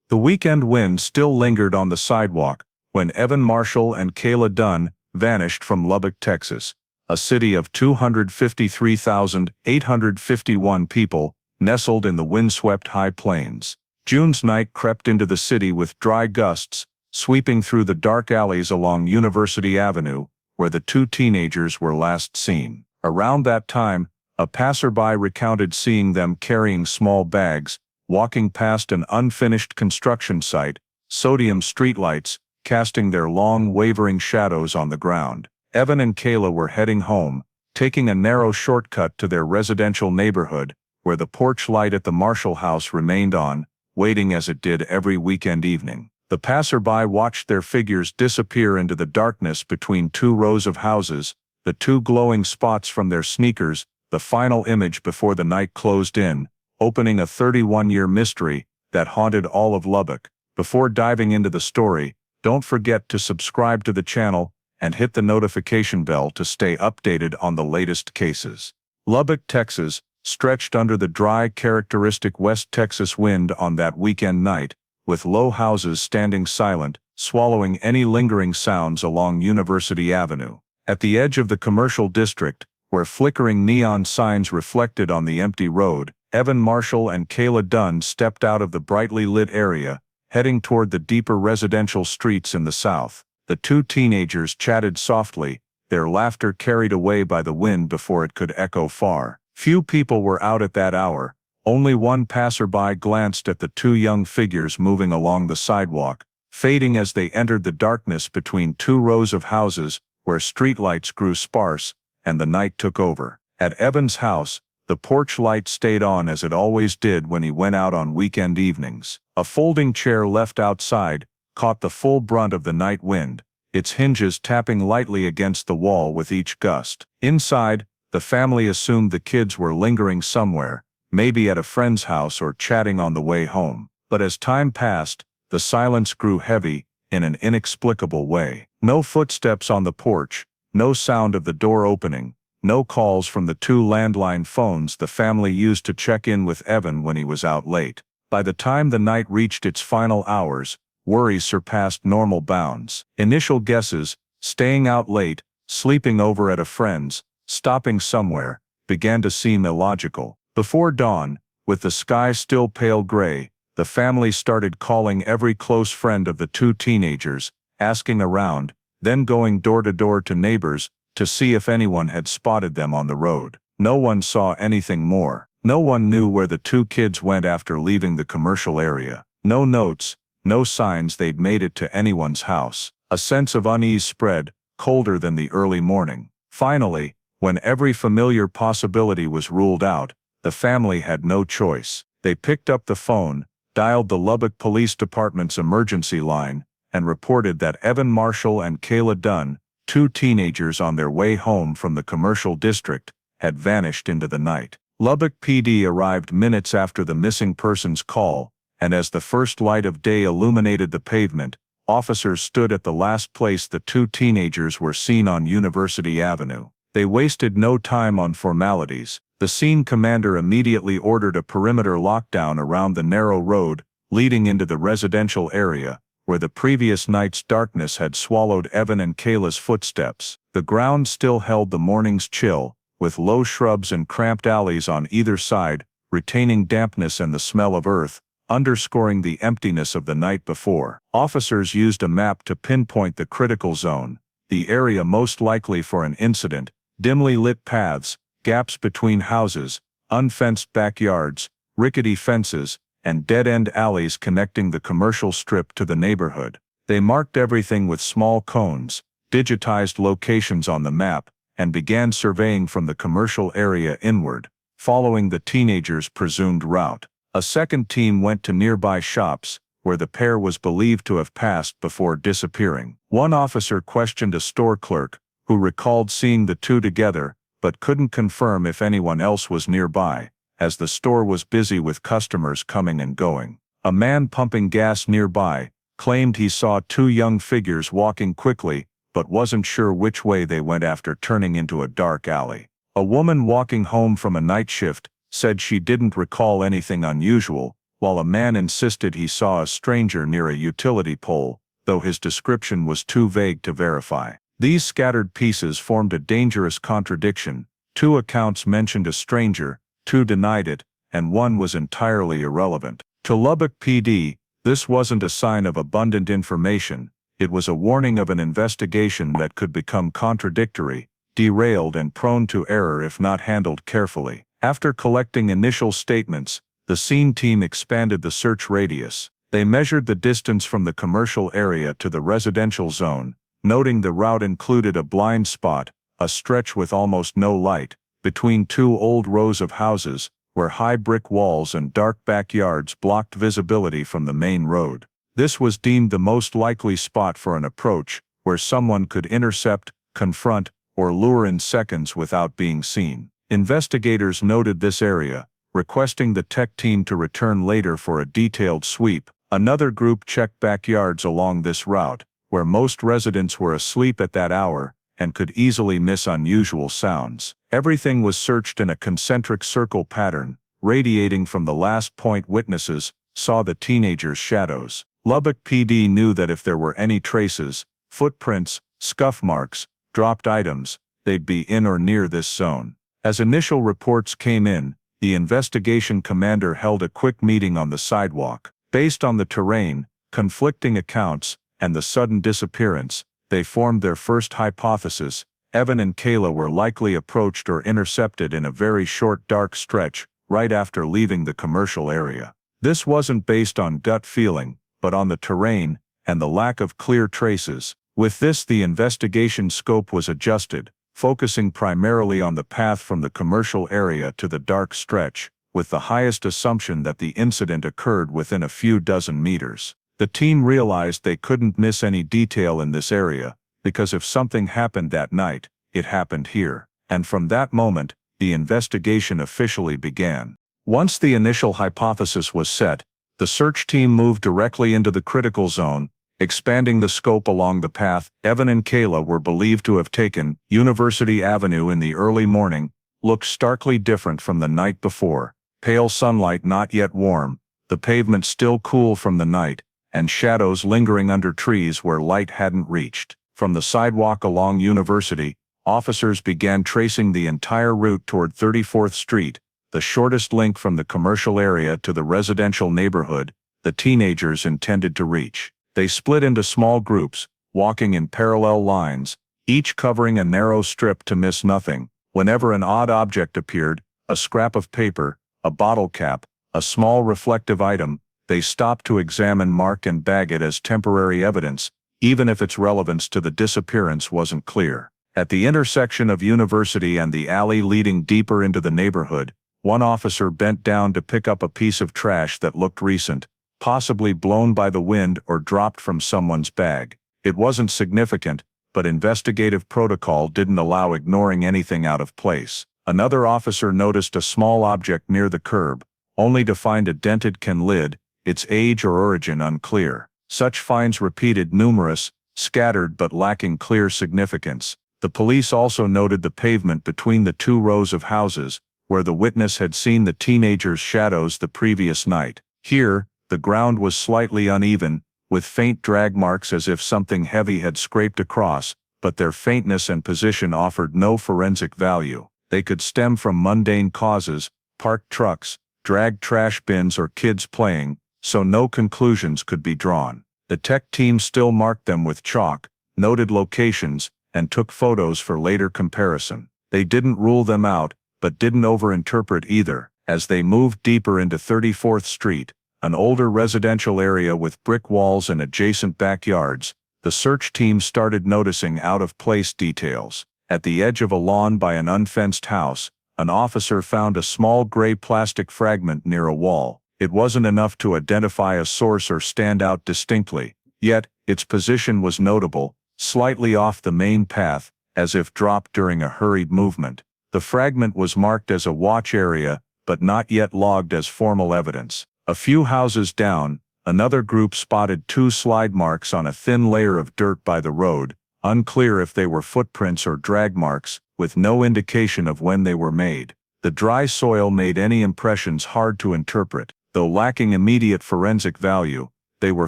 The weekend wind still lingered on the sidewalk when Evan Marshall and Kayla Dunn vanished from Lubbock, Texas, a city of 253,851 people nestled in the windswept high plains. June's night crept into the city with dry gusts, sweeping through the dark alleys along University Avenue, where the two teenagers were last seen. Around that time, a passerby recounted seeing them carrying small bags, walking past an unfinished construction site, sodium streetlights casting their long wavering shadows on the ground. Evan and Kayla were heading home, taking a narrow shortcut to their residential neighborhood, where the porch light at the Marshall house remained on, waiting as it did every weekend evening. The passerby watched their figures disappear into the darkness between two rows of houses, the two glowing spots from their sneakers, the final image before the night closed in, opening a 31-year mystery that haunted all of Lubbock. Before diving into the story, don't forget to subscribe to the channel and hit the notification bell to stay updated on the latest cases. Lubbock, Texas, stretched under the dry, characteristic West Texas wind on that weekend night, with low houses standing silent, swallowing any lingering sounds along University Avenue. At the edge of the commercial district, where flickering neon signs reflected on the empty road, Evan Marshall and Kayla Dunn stepped out of the brightly lit area, heading toward the deeper residential streets in the south. The two teenagers chatted softly, their laughter carried away by the wind before it could echo far. Few people were out at that hour. Only one passerby glanced at the two young figures moving along the sidewalk, fading as they entered the darkness between two rows of houses where streetlights grew sparse and the night took over. At Evan's house, the porch light stayed on as it always did when he went out on weekend evenings. A folding chair left outside caught the full brunt of the night wind, its hinges tapping lightly against the wall with each gust. Inside, the family assumed the kids were lingering somewhere, maybe at a friend's house or chatting on the way home. But as time passed, the silence grew heavy in an inexplicable way. No footsteps on the porch, no sound of the door opening, no calls from the two landline phones the family used to check in with Evan when he was out late. By the time the night reached its final hours, worries surpassed normal bounds. Initial guesses, staying out late, sleeping over at a friend's, stopping somewhere, began to seem illogical. Before dawn, with the sky still pale gray, the family started calling every close friend of the two teenagers, asking around, then going door to door to neighbors to see if anyone had spotted them on the road. No one saw anything more. No one knew where the two kids went after leaving the commercial area. No notes, no signs they'd made it to anyone's house. A sense of unease spread, colder than the early morning. Finally, when every familiar possibility was ruled out, the family had no choice. They picked up the phone, dialed the Lubbock Police Department's emergency line, and reported that Evan Marshall and Kayla Dunn, two teenagers on their way home from the commercial district, had vanished into the night. Lubbock PD arrived minutes after the missing persons call, and as the first light of day illuminated the pavement, officers stood at the last place the two teenagers were seen on University Avenue. They wasted no time on formalities. The scene commander immediately ordered a perimeter lockdown around the narrow road leading into the residential area, where the previous night's darkness had swallowed Evan and Kayla's footsteps. The ground still held the morning's chill, with low shrubs and cramped alleys on either side, retaining dampness and the smell of earth, underscoring the emptiness of the night before. Officers used a map to pinpoint the critical zone, the area most likely for an incident: dimly lit paths, gaps between houses, unfenced backyards, rickety fences, and dead-end alleys connecting the commercial strip to the neighborhood. They marked everything with small cones, digitized locations on the map, and began surveying from the commercial area inward, following the teenagers' presumed route. A second team went to nearby shops, where the pair was believed to have passed before disappearing. One officer questioned a store clerk, who recalled seeing the two together, but couldn't confirm if anyone else was nearby, as the store was busy with customers coming and going. A man pumping gas nearby claimed he saw two young figures walking quickly, but wasn't sure which way they went after turning into a dark alley. A woman walking home from a night shift said she didn't recall anything unusual, while a man insisted he saw a stranger near a utility pole, though his description was too vague to verify. These scattered pieces formed a dangerous contradiction. 2 accounts mentioned a stranger, 2 denied it, and 1 was entirely irrelevant. To Lubbock PD, this wasn't a sign of abundant information, it was a warning of an investigation that could become contradictory, derailed and prone to error if not handled carefully. After collecting initial statements, the scene team expanded the search radius. They measured the distance from the commercial area to the residential zone, noting the route included a blind spot, a stretch with almost no light, between 2 old rows of houses, where high brick walls and dark backyards blocked visibility from the main road. This was deemed the most likely spot for an approach, where someone could intercept, confront, or lure in seconds without being seen. Investigators noted this area, requesting the tech team to return later for a detailed sweep. Another group checked backyards along this route, where most residents were asleep at that hour and could easily miss unusual sounds. Everything was searched in a concentric circle pattern, radiating from the last point witnesses saw the teenagers' shadows. Lubbock PD knew that if there were any traces, footprints, scuff marks, dropped items, they'd be in or near this zone. As initial reports came in, the investigation commander held a quick meeting on the sidewalk. Based on the terrain, conflicting accounts, and the sudden disappearance, they formed their first hypothesis. Evan and Kayla were likely approached or intercepted in a very short dark stretch, right after leaving the commercial area. This wasn't based on gut feeling, but on the terrain, and the lack of clear traces. With this, the investigation scope was adjusted, focusing primarily on the path from the commercial area to the dark stretch, with the highest assumption that the incident occurred within a few dozen meters. The team realized they couldn't miss any detail in this area, because if something happened that night, it happened here. And from that moment, the investigation officially began. Once the initial hypothesis was set, the search team moved directly into the critical zone, expanding the scope along the path Evan and Kayla were believed to have taken. University Avenue in the early morning looked starkly different from the night before. Pale sunlight not yet warm, the pavement still cool from the night, and shadows lingering under trees where light hadn't reached. From the sidewalk along University, officers began tracing the entire route toward 34th Street, the shortest link from the commercial area to the residential neighborhood the teenagers intended to reach. They split into small groups, walking in parallel lines, each covering a narrow strip to miss nothing. Whenever an odd object appeared, a scrap of paper, a bottle cap, a small reflective item, they stopped to examine, mark and bag it as temporary evidence, even if its relevance to the disappearance wasn't clear. At the intersection of University and the alley leading deeper into the neighborhood, one officer bent down to pick up a piece of trash that looked recent, possibly blown by the wind or dropped from someone's bag. It wasn't significant, but investigative protocol didn't allow ignoring anything out of place. Another officer noticed a small object near the curb, only to find a dented can lid, its age or origin unclear. Such finds repeated, numerous, scattered but lacking clear significance. The police also noted the pavement between the 2 rows of houses, where the witness had seen the teenagers' shadows the previous night. Here, the ground was slightly uneven, with faint drag marks as if something heavy had scraped across, but their faintness and position offered no forensic value. They could stem from mundane causes, parked trucks, dragged trash bins or kids playing, so no conclusions could be drawn. The tech team still marked them with chalk, noted locations, and took photos for later comparison. They didn't rule them out, but didn't overinterpret either. As they moved deeper into 34th Street, an older residential area with brick walls and adjacent backyards, the search team started noticing out-of-place details. At the edge of a lawn by an unfenced house, an officer found a small gray plastic fragment near a wall. It wasn't enough to identify a source or stand out distinctly, yet its position was notable, slightly off the main path, as if dropped during a hurried movement. The fragment was marked as a watch area, but not yet logged as formal evidence. A few houses down, another group spotted 2 slide marks on a thin layer of dirt by the road, unclear if they were footprints or drag marks, with no indication of when they were made. The dry soil made any impressions hard to interpret. Though lacking immediate forensic value, they were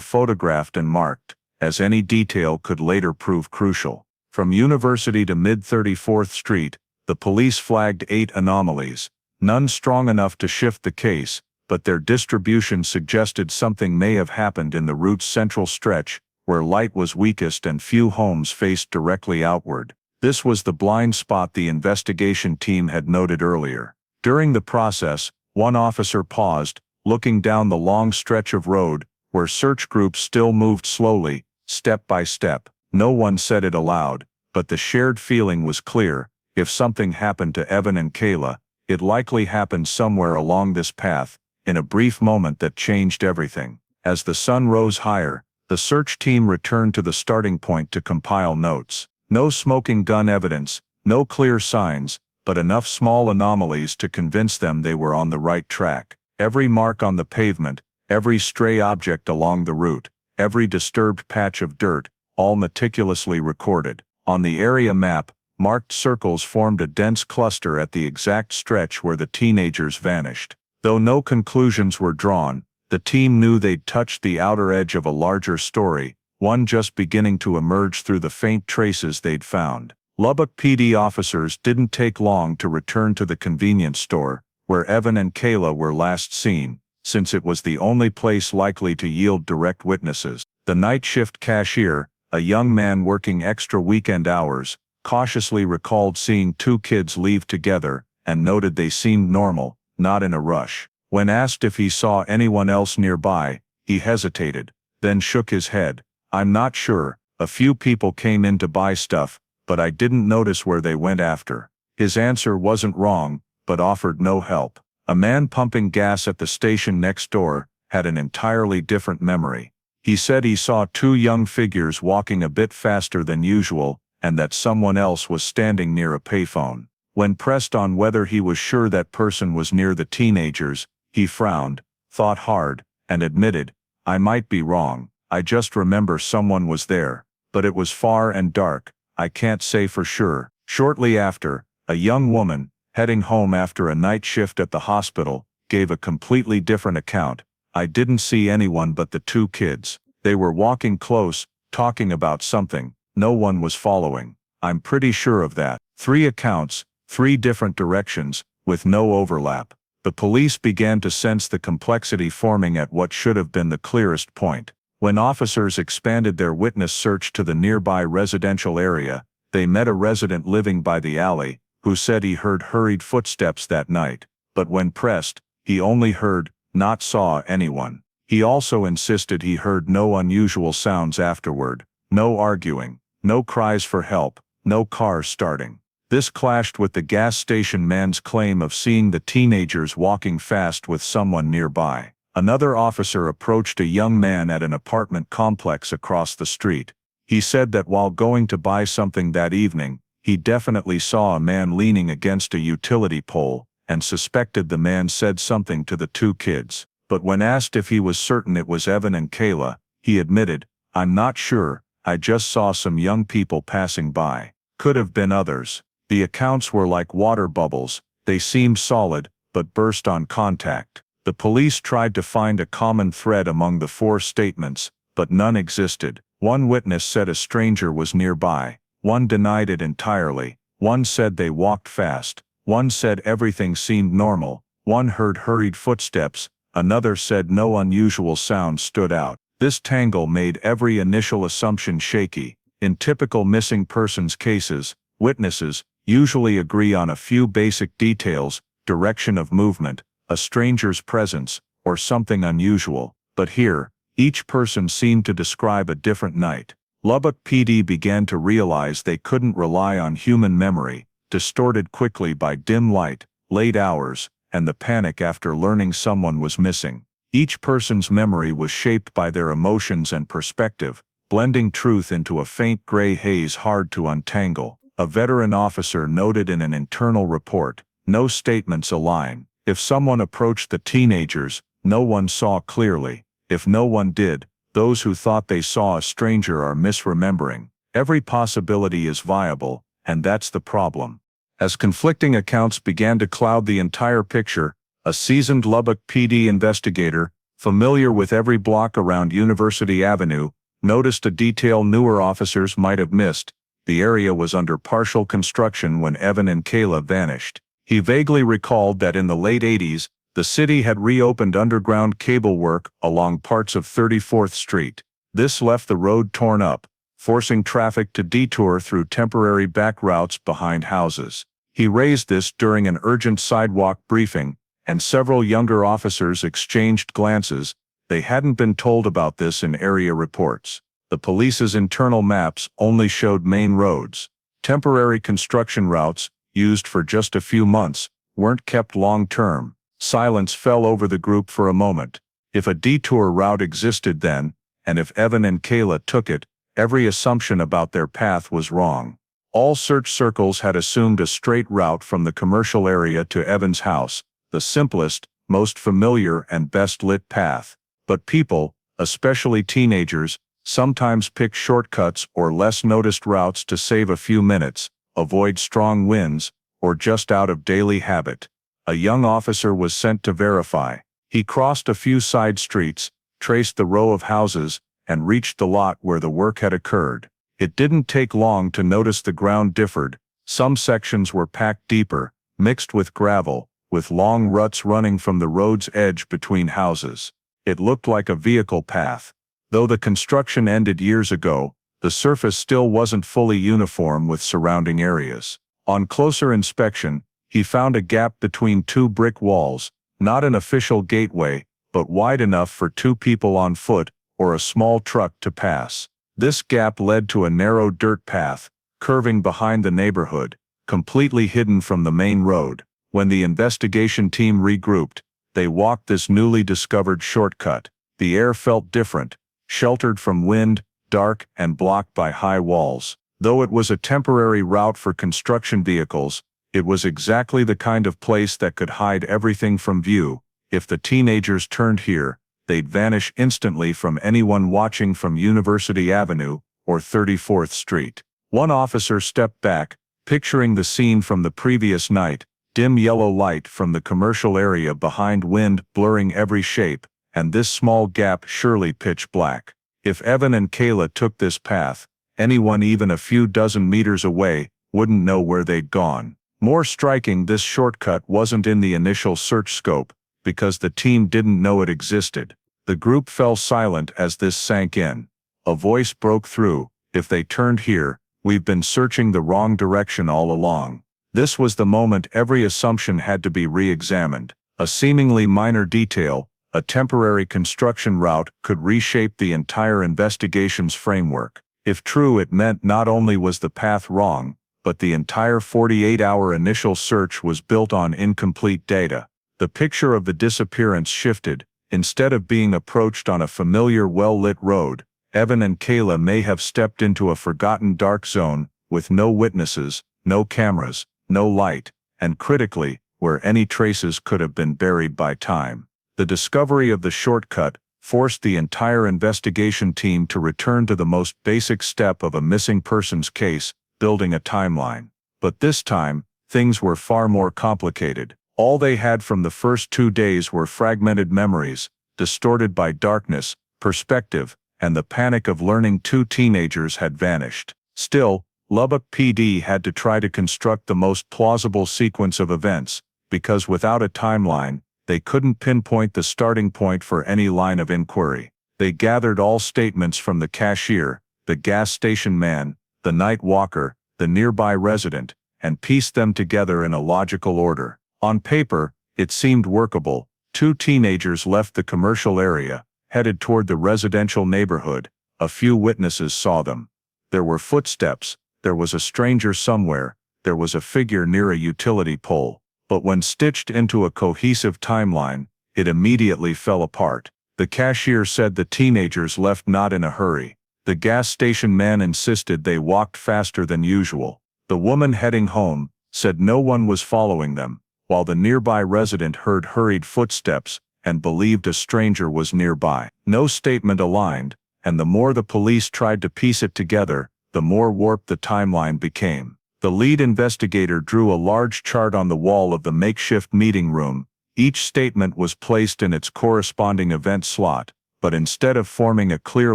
photographed and marked, as any detail could later prove crucial. From University to Mid-34th Street, the police flagged 8 anomalies, none strong enough to shift the case, but their distribution suggested something may have happened in the route's central stretch, where light was weakest and few homes faced directly outward. This was the blind spot the investigation team had noted earlier. During the process, one officer paused, looking down the long stretch of road, where search groups still moved slowly, step by step. No one said it aloud, but the shared feeling was clear. If something happened to Evan and Kayla, it likely happened somewhere along this path, in a brief moment that changed everything. As the sun rose higher, the search team returned to the starting point to compile notes. No smoking gun evidence, no clear signs, but enough small anomalies to convince them they were on the right track. Every mark on the pavement, every stray object along the route, every disturbed patch of dirt, all meticulously recorded. On the area map, marked circles formed a dense cluster at the exact stretch where the teenagers vanished. Though no conclusions were drawn, the team knew they'd touched the outer edge of a larger story, one just beginning to emerge through the faint traces they'd found. Lubbock PD officers didn't take long to return to the convenience store, where Evan and Kayla were last seen, since it was the only place likely to yield direct witnesses. The night shift cashier, a young man working extra weekend hours, cautiously recalled seeing 2 kids leave together, and noted they seemed normal, not in a rush. When asked if he saw anyone else nearby, he hesitated, then shook his head. "I'm not sure, a few people came in to buy stuff, but I didn't notice where they went after." His answer wasn't wrong, but offered no help. A man pumping gas at the station next door had an entirely different memory. He said he saw 2 young figures walking a bit faster than usual, and that someone else was standing near a payphone. When pressed on whether he was sure that person was near the teenagers, he frowned, thought hard, and admitted, "I might be wrong. I just remember someone was there, but it was far and dark, I can't say for sure." Shortly after, a young woman, heading home after a night shift at the hospital, gave a completely different account. "I didn't see anyone but the 2 kids. They were walking close, talking about something. No one was following. I'm pretty sure of that." 3 accounts, 3 different directions, with no overlap. The police began to sense the complexity forming at what should have been the clearest point. When officers expanded their witness search to the nearby residential area, they met a resident living by the alley, who said he heard hurried footsteps that night, but when pressed, he only heard, not saw anyone. He also insisted he heard no unusual sounds afterward, no arguing, no cries for help, no cars starting. This clashed with the gas station man's claim of seeing the teenagers walking fast with someone nearby. Another officer approached a young man at an apartment complex across the street. He said that while going to buy something that evening, he definitely saw a man leaning against a utility pole, and suspected the man said something to the 2 kids. But when asked if he was certain it was Evan and Kayla, he admitted, "I'm not sure, I just saw some young people passing by. Could have been others." The accounts were like water bubbles, they seemed solid, but burst on contact. The police tried to find a common thread among the 4 statements, but none existed. One witness said a stranger was nearby, one denied it entirely, one said they walked fast, one said everything seemed normal, one heard hurried footsteps, another said no unusual sound stood out. This tangle made every initial assumption shaky. In typical missing persons cases, witnesses usually agree on a few basic details: direction of movement, a stranger's presence, or something unusual. But here, each person seemed to describe a different night. Lubbock PD began to realize they couldn't rely on human memory, distorted quickly by dim light, late hours, and the panic after learning someone was missing. Each person's memory was shaped by their emotions and perspective, blending truth into a faint gray haze hard to untangle. A veteran officer noted in an internal report, "No statements align. If someone approached the teenagers, no one saw clearly. If no one did, those who thought they saw a stranger are misremembering. Every possibility is viable, and that's the problem." As conflicting accounts began to cloud the entire picture, A seasoned Lubbock PD investigator, familiar with every block around University Avenue, noticed a detail newer officers might have missed. The area was under partial construction when Evan and Kayla vanished. He vaguely recalled that in the late 80s, the city had reopened underground cable work along parts of 34th Street. This left the road torn up, forcing traffic to detour through temporary back routes behind houses. He raised this during an urgent sidewalk briefing, and several younger officers exchanged glances. They hadn't been told about this in area reports. The police's internal maps only showed main roads. Temporary construction routes, used for just a few months, weren't kept long-term. Silence fell over the group for a moment. If a detour route existed then, and if Evan and Kayla took it, every assumption about their path was wrong. All search circles had assumed a straight route from the commercial area to Evan's house, the simplest, most familiar and best-lit path. But people, especially teenagers, sometimes pick shortcuts or less noticed routes to save a few minutes, avoid strong winds, or just out of daily habit. A young officer was sent to verify. He crossed a few side streets, traced the row of houses, and reached the lot where the work had occurred. It didn't take long to notice the ground differed. Some sections were packed deeper, mixed with gravel, with long ruts running from the road's edge between houses. It looked like a vehicle path. Though the construction ended years ago, the surface still wasn't fully uniform with surrounding areas. On closer inspection, he found a gap between two brick walls, not an official gateway, but wide enough for two people on foot or a small truck to pass. This gap led to a narrow dirt path, curving behind the neighborhood, completely hidden from the main road. When the investigation team regrouped, they walked this newly discovered shortcut. The air felt different, sheltered from wind, dark, and blocked by high walls. Though it was a temporary route for construction vehicles, it was exactly the kind of place that could hide everything from view. If the teenagers turned here, they'd vanish instantly from anyone watching from University Avenue or 34th Street. One officer stepped back, picturing the scene from the previous night, dim yellow light from the commercial area behind, wind blurring every shape, and this small gap surely pitch black. If Evan and Kayla took this path, anyone even a few dozen meters away wouldn't know where they'd gone. More striking, this shortcut wasn't in the initial search scope, because the team didn't know it existed. The group fell silent as this sank in. A voice broke through. If they turned here, we've been searching the wrong direction all along. This was the moment every assumption had to be re-examined. A seemingly minor detail, a temporary construction route, could reshape the entire investigation's framework. If true, it meant not only was the path wrong, but the entire 48-hour initial search was built on incomplete data. The picture of the disappearance shifted. Instead of being approached on a familiar, well-lit road, Evan and Kayla may have stepped into a forgotten dark zone, with no witnesses, no cameras, no light, and critically, where any traces could have been buried by time. The discovery of the shortcut forced the entire investigation team to return to the most basic step of a missing persons case, building a timeline. But this time, things were far more complicated. All they had from the first 2 days were fragmented memories, distorted by darkness, perspective, and the panic of learning two teenagers had vanished. Still, Lubbock PD had to try to construct the most plausible sequence of events, because without a timeline, they couldn't pinpoint the starting point for any line of inquiry. They gathered all statements from the cashier, the gas station man, the night walker, the nearby resident, and pieced them together in a logical order. On paper, it seemed workable. Two teenagers left the commercial area, headed toward the residential neighborhood. A few witnesses saw them. There were footsteps, there was a stranger somewhere, there was a figure near a utility pole. But when stitched into a cohesive timeline, it immediately fell apart. The cashier said the teenagers left not in a hurry. The gas station man insisted they walked faster than usual. The woman heading home said no one was following them, while the nearby resident heard hurried footsteps and believed a stranger was nearby. No statement aligned, and the more the police tried to piece it together, the more warped the timeline became. The lead investigator drew a large chart on the wall of the makeshift meeting room, Each statement was placed in its corresponding event slot, but instead of forming a clear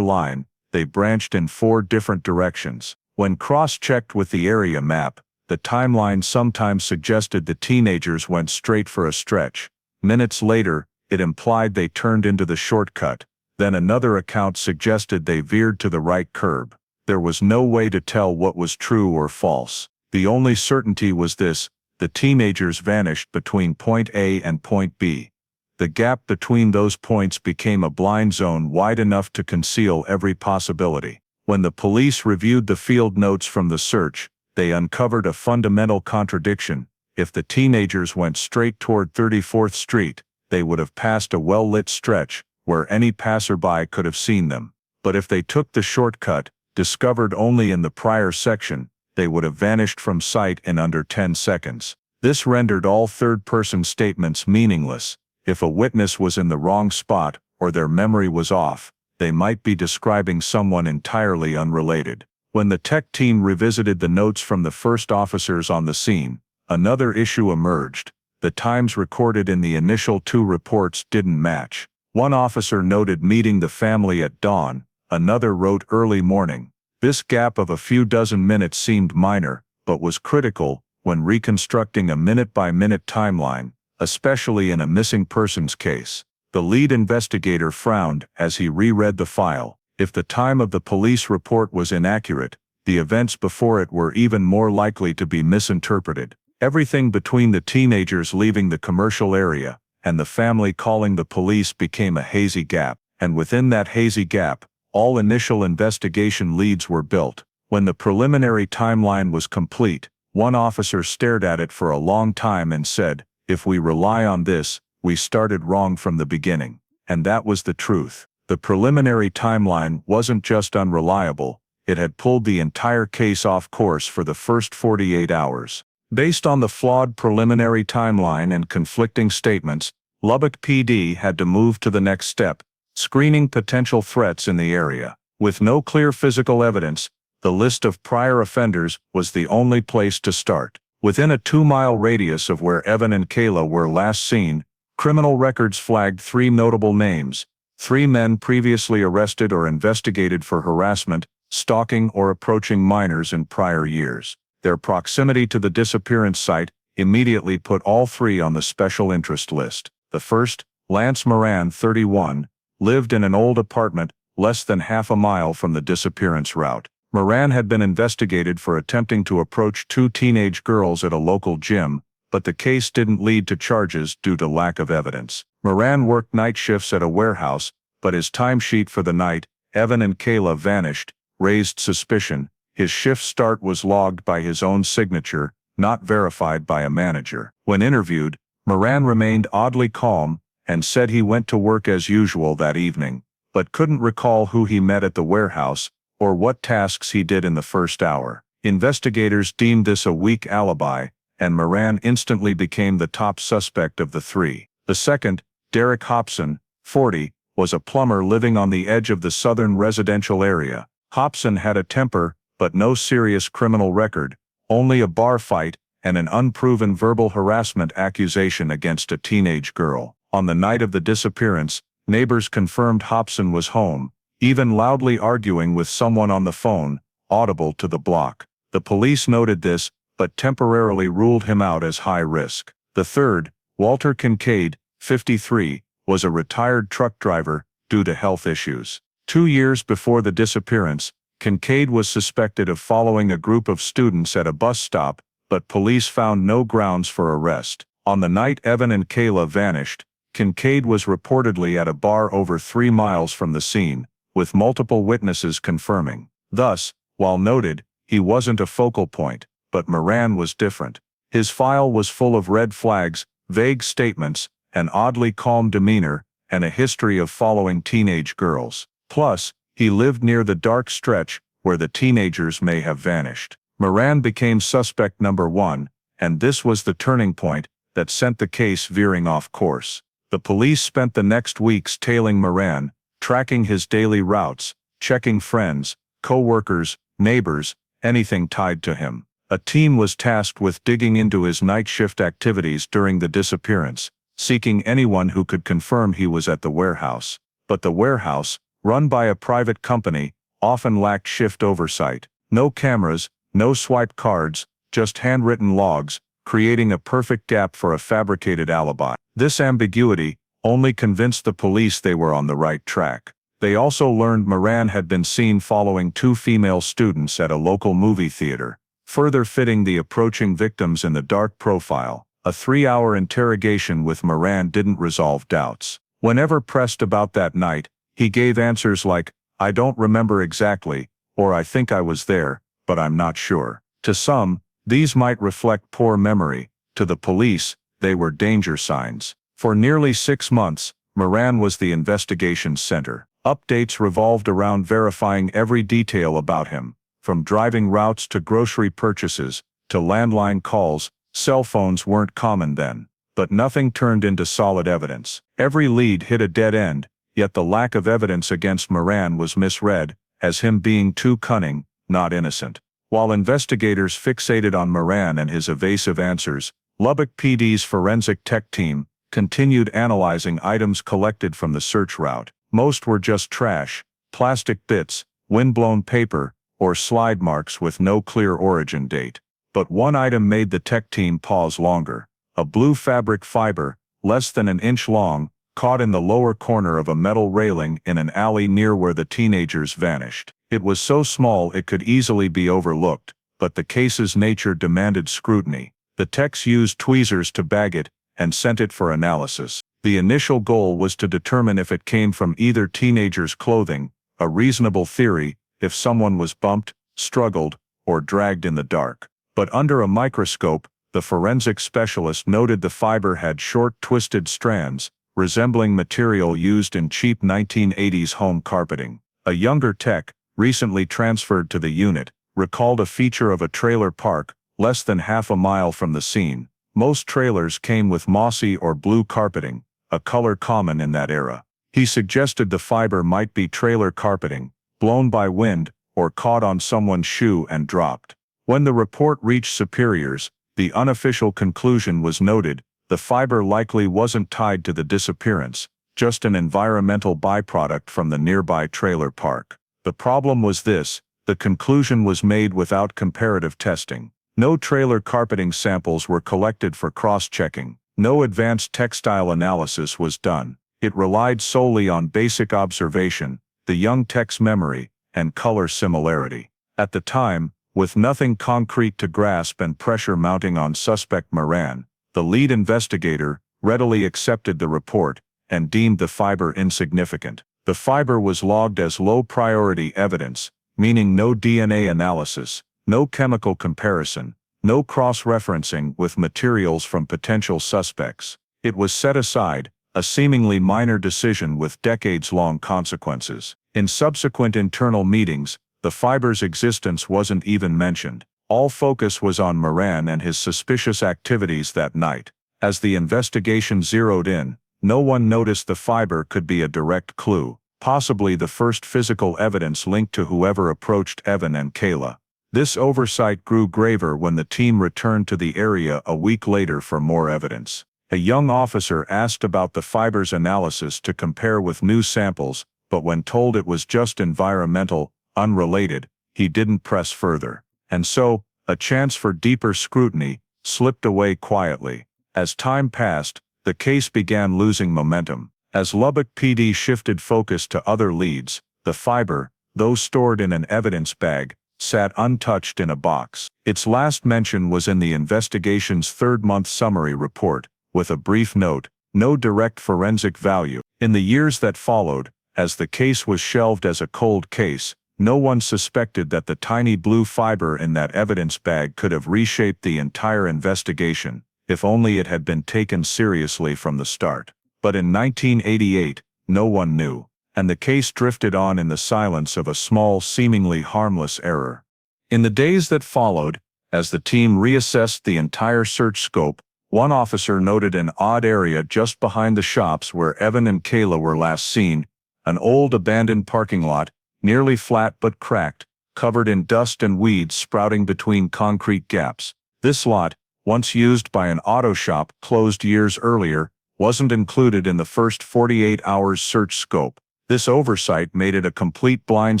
line, they branched in 4 different directions. When cross-checked with the area map, the timeline sometimes suggested the teenagers went straight for a stretch. Minutes later, it implied they turned into the shortcut. Then another account suggested they veered to the right curb. There was no way to tell what was true or false. The only certainty was this: the teenagers vanished between point A and point B. The gap between those points became a blind zone wide enough to conceal every possibility. When the police reviewed the field notes from the search, they uncovered a fundamental contradiction. If the teenagers went straight toward 34th Street, they would have passed a well-lit stretch where any passerby could have seen them. But if they took the shortcut, discovered only in the prior section, they would have vanished from sight in under 10 seconds. This rendered all third-person statements meaningless. If a witness was in the wrong spot or their memory was off, they might be describing someone entirely unrelated. When the tech team revisited the notes from the first officers on the scene, another issue emerged. The times recorded in the initial 2 reports didn't match. One officer noted meeting the family at dawn, another wrote early morning. This gap of a few dozen minutes seemed minor, but was critical when reconstructing a minute-by-minute timeline, especially in a missing persons case. The lead investigator frowned as he reread the file. If the time of the police report was inaccurate, the events before it were even more likely to be misinterpreted. Everything between the teenagers leaving the commercial area and the family calling the police became a hazy gap, and within that hazy gap, all initial investigation leads were built. When the preliminary timeline was complete, one officer stared at it for a long time and said, "If we rely on this, we started wrong from the beginning." And that was the truth. The preliminary timeline wasn't just unreliable, it had pulled the entire case off course for the first 48 hours. Based on the flawed preliminary timeline and conflicting statements, Lubbock PD had to move to the next step: screening potential threats in the area. With no clear physical evidence, the list of prior offenders was the only place to start. Within a 2-mile radius of where Evan and Kayla were last seen, criminal records flagged 3 notable names: 3 men previously arrested or investigated for harassment, stalking, or approaching minors in prior years. Their proximity to the disappearance site immediately put all 3 on the special interest list. The first, Lance Moran, 31, lived in an old apartment less than half a mile from the disappearance route. Moran had been investigated for attempting to approach 2 teenage girls at a local gym, but the case didn't lead to charges due to lack of evidence. Moran worked night shifts at a warehouse, but his timesheet for the night, Evan and Kayla vanished, raised suspicion. His shift start was logged by his own signature, not verified by a manager. When interviewed, Moran remained oddly calm and said he went to work as usual that evening, but couldn't recall who he met at the warehouse or what tasks he did in the first hour. Investigators deemed this a weak alibi, and Moran instantly became the top suspect of the 3. The second, Derek Hobson, 40, was a plumber living on the edge of the southern residential area. Hobson had a temper, but no serious criminal record, only a bar fight and an unproven verbal harassment accusation against a teenage girl. On the night of the disappearance, neighbors confirmed Hobson was home, even loudly arguing with someone on the phone, audible to the block. The police noted this, but temporarily ruled him out as high risk. The third, Walter Kincaid, 53, was a retired truck driver due to health issues. 2 years before the disappearance, Kincaid was suspected of following a group of students at a bus stop, but police found no grounds for arrest. On the night Evan and Kayla vanished, Kincaid was reportedly at a bar over 3 miles from the scene, with multiple witnesses confirming. Thus, while noted, he wasn't a focal point, but Moran was different. His file was full of red flags, vague statements, an oddly calm demeanor, and a history of following teenage girls. Plus, he lived near the dark stretch where the teenagers may have vanished. Moran became suspect number 1, and this was the turning point that sent the case veering off course. The police spent the next weeks tailing Moran, tracking his daily routes, checking friends, co-workers, neighbors, anything tied to him. A team was tasked with digging into his night shift activities during the disappearance, seeking anyone who could confirm he was at the warehouse. But the warehouse, run by a private company, often lacked shift oversight. No cameras, no swipe cards, just handwritten logs, creating a perfect gap for a fabricated alibi. This ambiguity only convinced the police they were on the right track. They also learned Moran had been seen following 2 female students at a local movie theater, further fitting the approaching victims in the dark profile. A 3-hour interrogation with Moran didn't resolve doubts. Whenever pressed about that night, he gave answers like, "I don't remember exactly," or "I think I was there, but I'm not sure." To some, these might reflect poor memory. To the police, they were danger signs. For nearly 6 months, Moran was the investigation's center. Updates revolved around verifying every detail about him, from driving routes to grocery purchases, to landline calls. Cell phones weren't common then, but nothing turned into solid evidence. Every lead hit a dead end, yet the lack of evidence against Moran was misread as him being too cunning, not innocent. While investigators fixated on Moran and his evasive answers, Lubbock PD's forensic tech team continued analyzing items collected from the search route. Most were just trash, plastic bits, windblown paper, or slide marks with no clear origin date. But one item made the tech team pause longer: a blue fabric fiber, less than an inch long, caught in the lower corner of a metal railing in an alley near where the teenagers vanished. It was so small it could easily be overlooked, but the case's nature demanded scrutiny. The techs used tweezers to bag it and sent it for analysis. The initial goal was to determine if it came from either teenagers' clothing, a reasonable theory if someone was bumped, struggled, or dragged in the dark. But under a microscope, the forensic specialist noted the fiber had short, twisted strands, resembling material used in cheap 1980s home carpeting. A younger tech, recently transferred to the unit, recalled a feature of a trailer park, less than half a mile from the scene. Most trailers came with mossy or blue carpeting, a color common in that era. He suggested the fiber might be trailer carpeting, blown by wind, or caught on someone's shoe and dropped. When the report reached superiors, the unofficial conclusion was noted: the fiber likely wasn't tied to the disappearance, just an environmental byproduct from the nearby trailer park. The problem was this: the conclusion was made without comparative testing. No trailer carpeting samples were collected for cross-checking. No advanced textile analysis was done. It relied solely on basic observation, the young tech's memory, and color similarity. At the time, with nothing concrete to grasp and pressure mounting on suspect Moran, the lead investigator readily accepted the report and deemed the fiber insignificant. The fiber was logged as low-priority evidence, meaning no DNA analysis, no chemical comparison, no cross-referencing with materials from potential suspects. It was set aside, a seemingly minor decision with decades-long consequences. In subsequent internal meetings, the fiber's existence wasn't even mentioned. All focus was on Moran and his suspicious activities that night. As the investigation zeroed in, no one noticed the fiber could be a direct clue, possibly the first physical evidence linked to whoever approached Evan and Kayla. This oversight grew graver when the team returned to the area a week later for more evidence. A young officer asked about the fiber's analysis to compare with new samples, but when told it was just environmental, unrelated, he didn't press further. And so, a chance for deeper scrutiny slipped away quietly. As time passed, the case began losing momentum. As Lubbock PD shifted focus to other leads, the fiber, though stored in an evidence bag, sat untouched in a box. Its last mention was in the investigation's third-month summary report, with a brief note: no direct forensic value. In the years that followed, as the case was shelved as a cold case, no one suspected that the tiny blue fiber in that evidence bag could have reshaped the entire investigation, if only it had been taken seriously from the start. But in 1988, no one knew, and the case drifted on in the silence of a small, seemingly harmless error. In the days that followed, as the team reassessed the entire search scope, one officer noted an odd area just behind the shops where Evan and Kayla were last seen: an old abandoned parking lot, nearly flat but cracked, covered in dust and weeds sprouting between concrete gaps. This lot, once used by an auto shop, closed years earlier, wasn't included in the first 48 hours search scope. This oversight made it a complete blind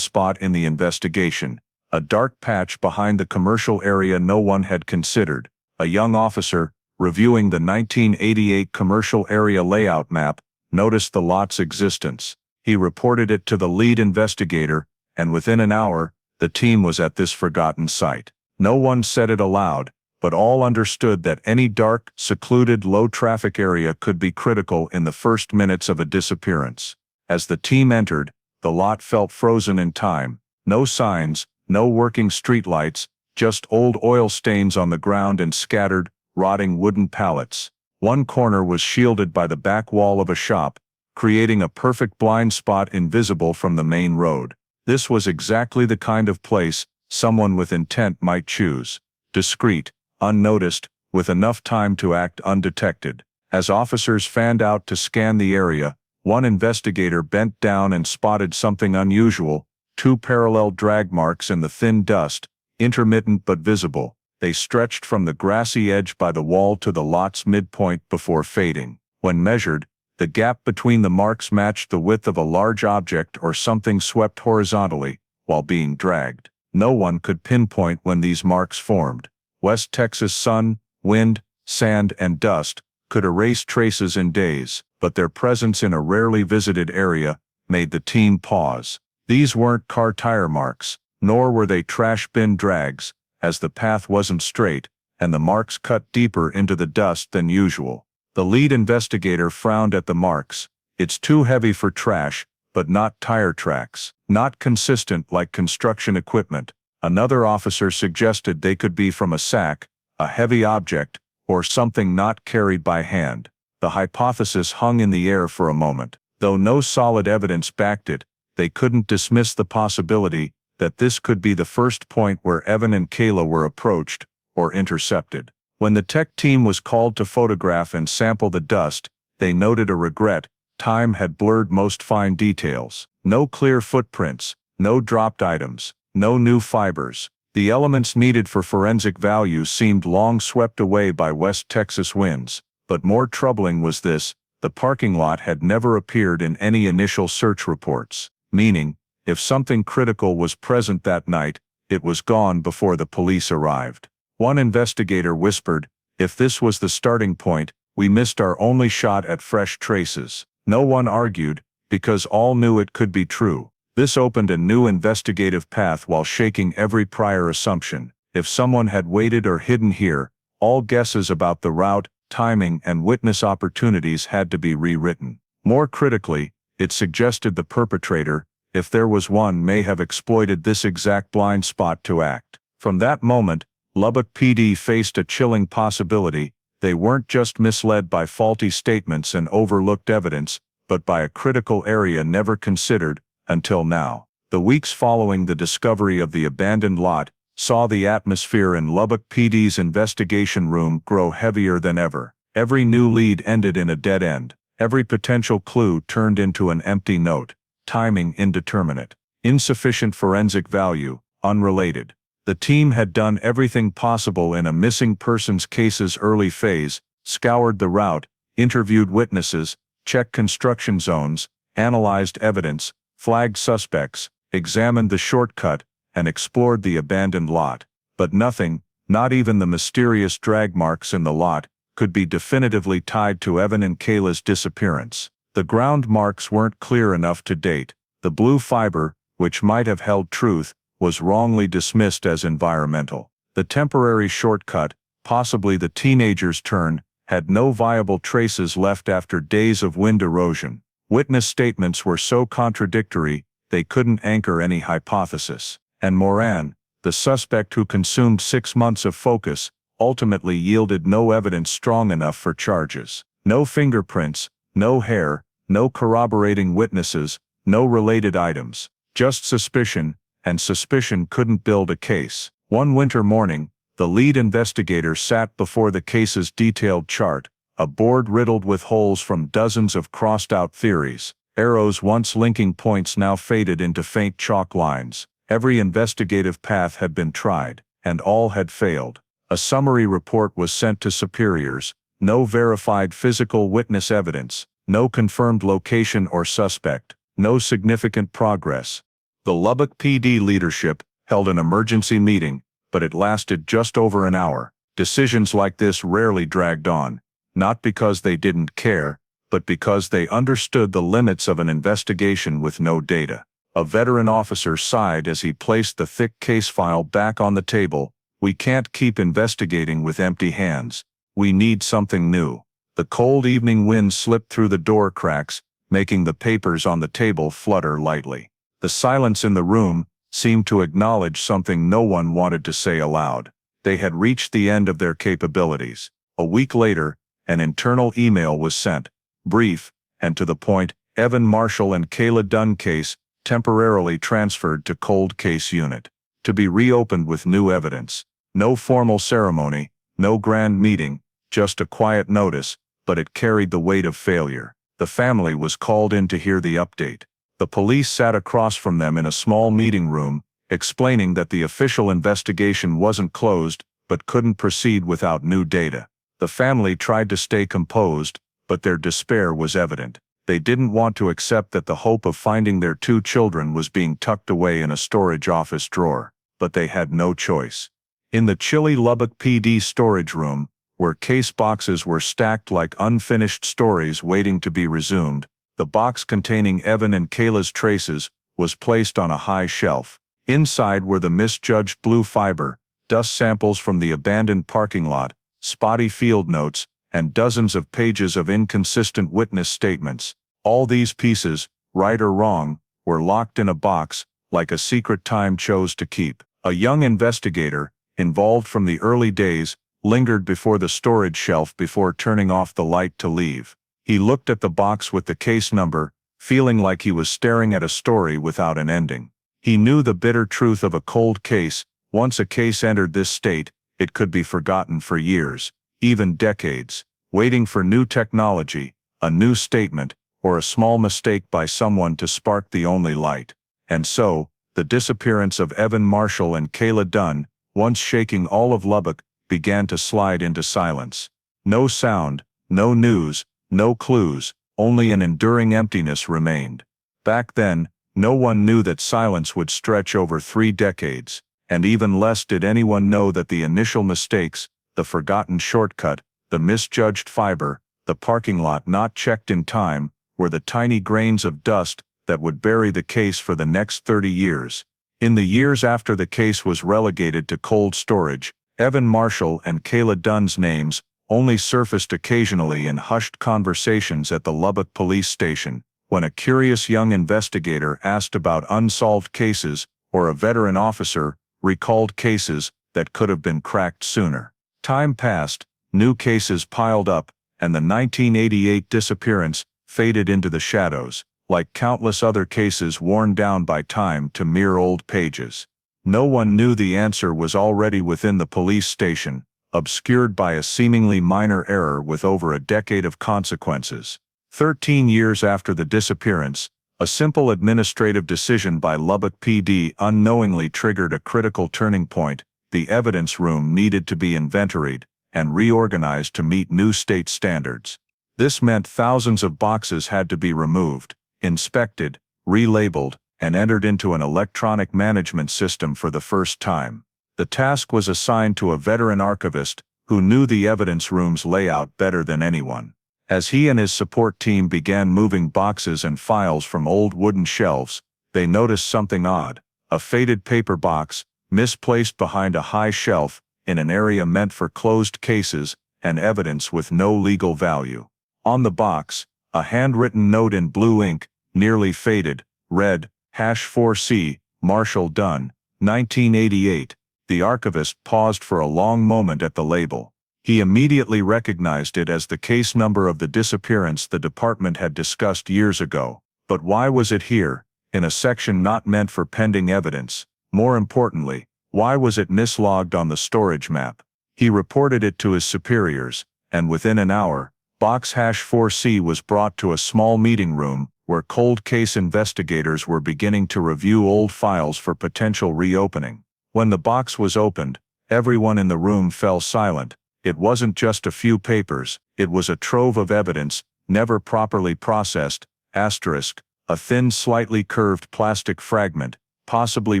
spot in the investigation, a dark patch behind the commercial area no one had considered. A young officer, reviewing the 1988 commercial area layout map, noticed the lot's existence. He reported it to the lead investigator, and within an hour, the team was at this forgotten site. No one said it aloud, but all understood that any dark, secluded, low-traffic area could be critical in the first minutes of a disappearance. As the team entered, the lot felt frozen in time. No signs, no working streetlights, just old oil stains on the ground and scattered, rotting wooden pallets. One corner was shielded by the back wall of a shop, creating a perfect blind spot invisible from the main road. This was exactly the kind of place someone with intent might choose. Discreet, unnoticed, with enough time to act undetected. As officers fanned out to scan the area, one investigator bent down and spotted something unusual: two parallel drag marks in the thin dust, intermittent but visible. They stretched from the grassy edge by the wall to the lot's midpoint before fading. When measured, the gap between the marks matched the width of a large object or something swept horizontally while being dragged. No one could pinpoint when these marks formed. West Texas sun, wind, sand, and dust could erase traces in days, but their presence in a rarely visited area made the team pause. These weren't car tire marks, nor were they trash bin drags, as the path wasn't straight, and the marks cut deeper into the dust than usual. The lead investigator frowned at the marks. It's too heavy for trash, but not tire tracks. Not consistent like construction equipment. Another officer suggested they could be from a sack, a heavy object, or something not carried by hand. The hypothesis hung in the air for a moment. Though no solid evidence backed it, they couldn't dismiss the possibility that this could be the first point where Evan and Kayla were approached or intercepted. When the tech team was called to photograph and sample the dust, they noted a regret: time had blurred most fine details. No clear footprints, no dropped items, no new fibers. The elements needed for forensic value seemed long swept away by West Texas winds. But more troubling was this: the parking lot had never appeared in any initial search reports. Meaning, if something critical was present that night, it was gone before the police arrived. One investigator whispered, "If this was the starting point, we missed our only shot at fresh traces." No one argued, because all knew it could be true. This opened a new investigative path while shaking every prior assumption. If someone had waited or hidden here, all guesses about the route, timing, and witness opportunities had to be rewritten. More critically, it suggested the perpetrator, if there was one, may have exploited this exact blind spot to act. From that moment, Lubbock PD faced a chilling possibility. They weren't just misled by faulty statements and overlooked evidence, but by a critical area never considered until now. The weeks following the discovery of the abandoned lot saw the atmosphere in Lubbock PD's investigation room grow heavier than ever. Every new lead ended in a dead end. Every potential clue turned into an empty note. Timing indeterminate. Insufficient forensic value, unrelated. The team had done everything possible in a missing persons case's early phase: scoured the route, interviewed witnesses, checked construction zones, analyzed evidence, flagged suspects, examined the shortcut, and explored the abandoned lot. But nothing, not even the mysterious drag marks in the lot, could be definitively tied to Evan and Kayla's disappearance. The ground marks weren't clear enough to date. The blue fiber, which might have held truth, was wrongly dismissed as environmental. The temporary shortcut, possibly the teenager's turn, had no viable traces left after days of wind erosion. Witness statements were so contradictory, they couldn't anchor any hypothesis. And Moran, the suspect who consumed 6 months of focus, ultimately yielded no evidence strong enough for charges. No fingerprints, no hair, no corroborating witnesses, no related items. Just suspicion, and suspicion couldn't build a case. One winter morning, the lead investigator sat before the case's detailed chart, a board riddled with holes from dozens of crossed-out theories. Arrows once linking points now faded into faint chalk lines. Every investigative path had been tried, and all had failed. A summary report was sent to superiors, No verified physical witness evidence, no confirmed location or suspect, no significant progress. The Lubbock PD leadership held an emergency meeting, but it lasted just over an hour. Decisions like this rarely dragged on, not because they didn't care, but because they understood the limits of an investigation with no data. A veteran officer sighed as he placed the thick case file back on the table. "We can't keep investigating with empty hands. We need something new." The cold evening wind slipped through the door cracks, making the papers on the table flutter lightly. The silence in the room seemed to acknowledge something no one wanted to say aloud. They had reached the end of their capabilities. A week later, an internal email was sent. Brief, and to the point: Evan Marshall and Kayla Dunn case temporarily transferred to cold case unit. To be reopened with new evidence. No formal ceremony, no grand meeting, just a quiet notice, but it carried the weight of failure. The family was called in to hear the update. The police sat across from them in a small meeting room, explaining that the official investigation wasn't closed, but couldn't proceed without new data. The family tried to stay composed, but their despair was evident. They didn't want to accept that the hope of finding their two children was being tucked away in a storage office drawer, but they had no choice. In the chilly Lubbock PD storage room, where case boxes were stacked like unfinished stories waiting to be resumed, the box containing Evan and Kayla's traces was placed on a high shelf. Inside were the misjudged blue fiber, dust samples from the abandoned parking lot, spotty field notes, and dozens of pages of inconsistent witness statements. All these pieces, right or wrong, were locked in a box, like a secret time chose to keep. A young investigator, involved from the early days, lingered before the storage shelf before turning off the light to leave. He looked at the box with the case number, feeling like he was staring at a story without an ending. He knew the bitter truth of a cold case: once a case entered this state, it could be forgotten for years, even decades, waiting for new technology, a new statement, or a small mistake by someone to spark the only light. And so, the disappearance of Evan Marshall and Kayla Dunn, once shaking all of Lubbock, began to slide into silence. No sound, no news, no clues, only an enduring emptiness remained. Back then, no one knew that silence would stretch over 3 decades, and even less did anyone know that the initial mistakes, the forgotten shortcut, the misjudged fiber, the parking lot not checked in time, were the tiny grains of dust that would bury the case for the next 30 years. In the years after the case was relegated to cold storage, Evan Marshall and Kayla Dunn's names only surfaced occasionally in hushed conversations at the Lubbock police station, when a curious young investigator asked about unsolved cases, or a veteran officer recalled cases that could have been cracked sooner. Time passed, new cases piled up, and the 1988 disappearance faded into the shadows, like countless other cases worn down by time to mere old pages. No one knew the answer was already within the police station, obscured by a seemingly minor error with over a decade of consequences. 13 years after the disappearance, a simple administrative decision by Lubbock PD unknowingly triggered a critical turning point. The evidence room needed to be inventoried and reorganized to meet new state standards. This meant thousands of boxes had to be removed, inspected, relabeled, and entered into an electronic management system for the first time. The task was assigned to a veteran archivist who knew the evidence room's layout better than anyone. As he and his support team began moving boxes and files from old wooden shelves, they noticed something odd: a faded paper box, misplaced behind a high shelf, in an area meant for closed cases and evidence with no legal value. On the box, a handwritten note in blue ink, nearly faded, read, #4C, Marshall Dunn, 1988. The archivist paused for a long moment at the label. He immediately recognized it as the case number of the disappearance the department had discussed years ago. But why was it here, in a section not meant for pending evidence? More importantly, why was it mislogged on the storage map? He reported it to his superiors, and within an hour, box #4C was brought to a small meeting room where cold case investigators were beginning to review old files for potential reopening. When the box was opened, everyone in the room fell silent. It wasn't just a few papers, it was a trove of evidence, never properly processed, asterisk, a thin slightly curved plastic fragment, possibly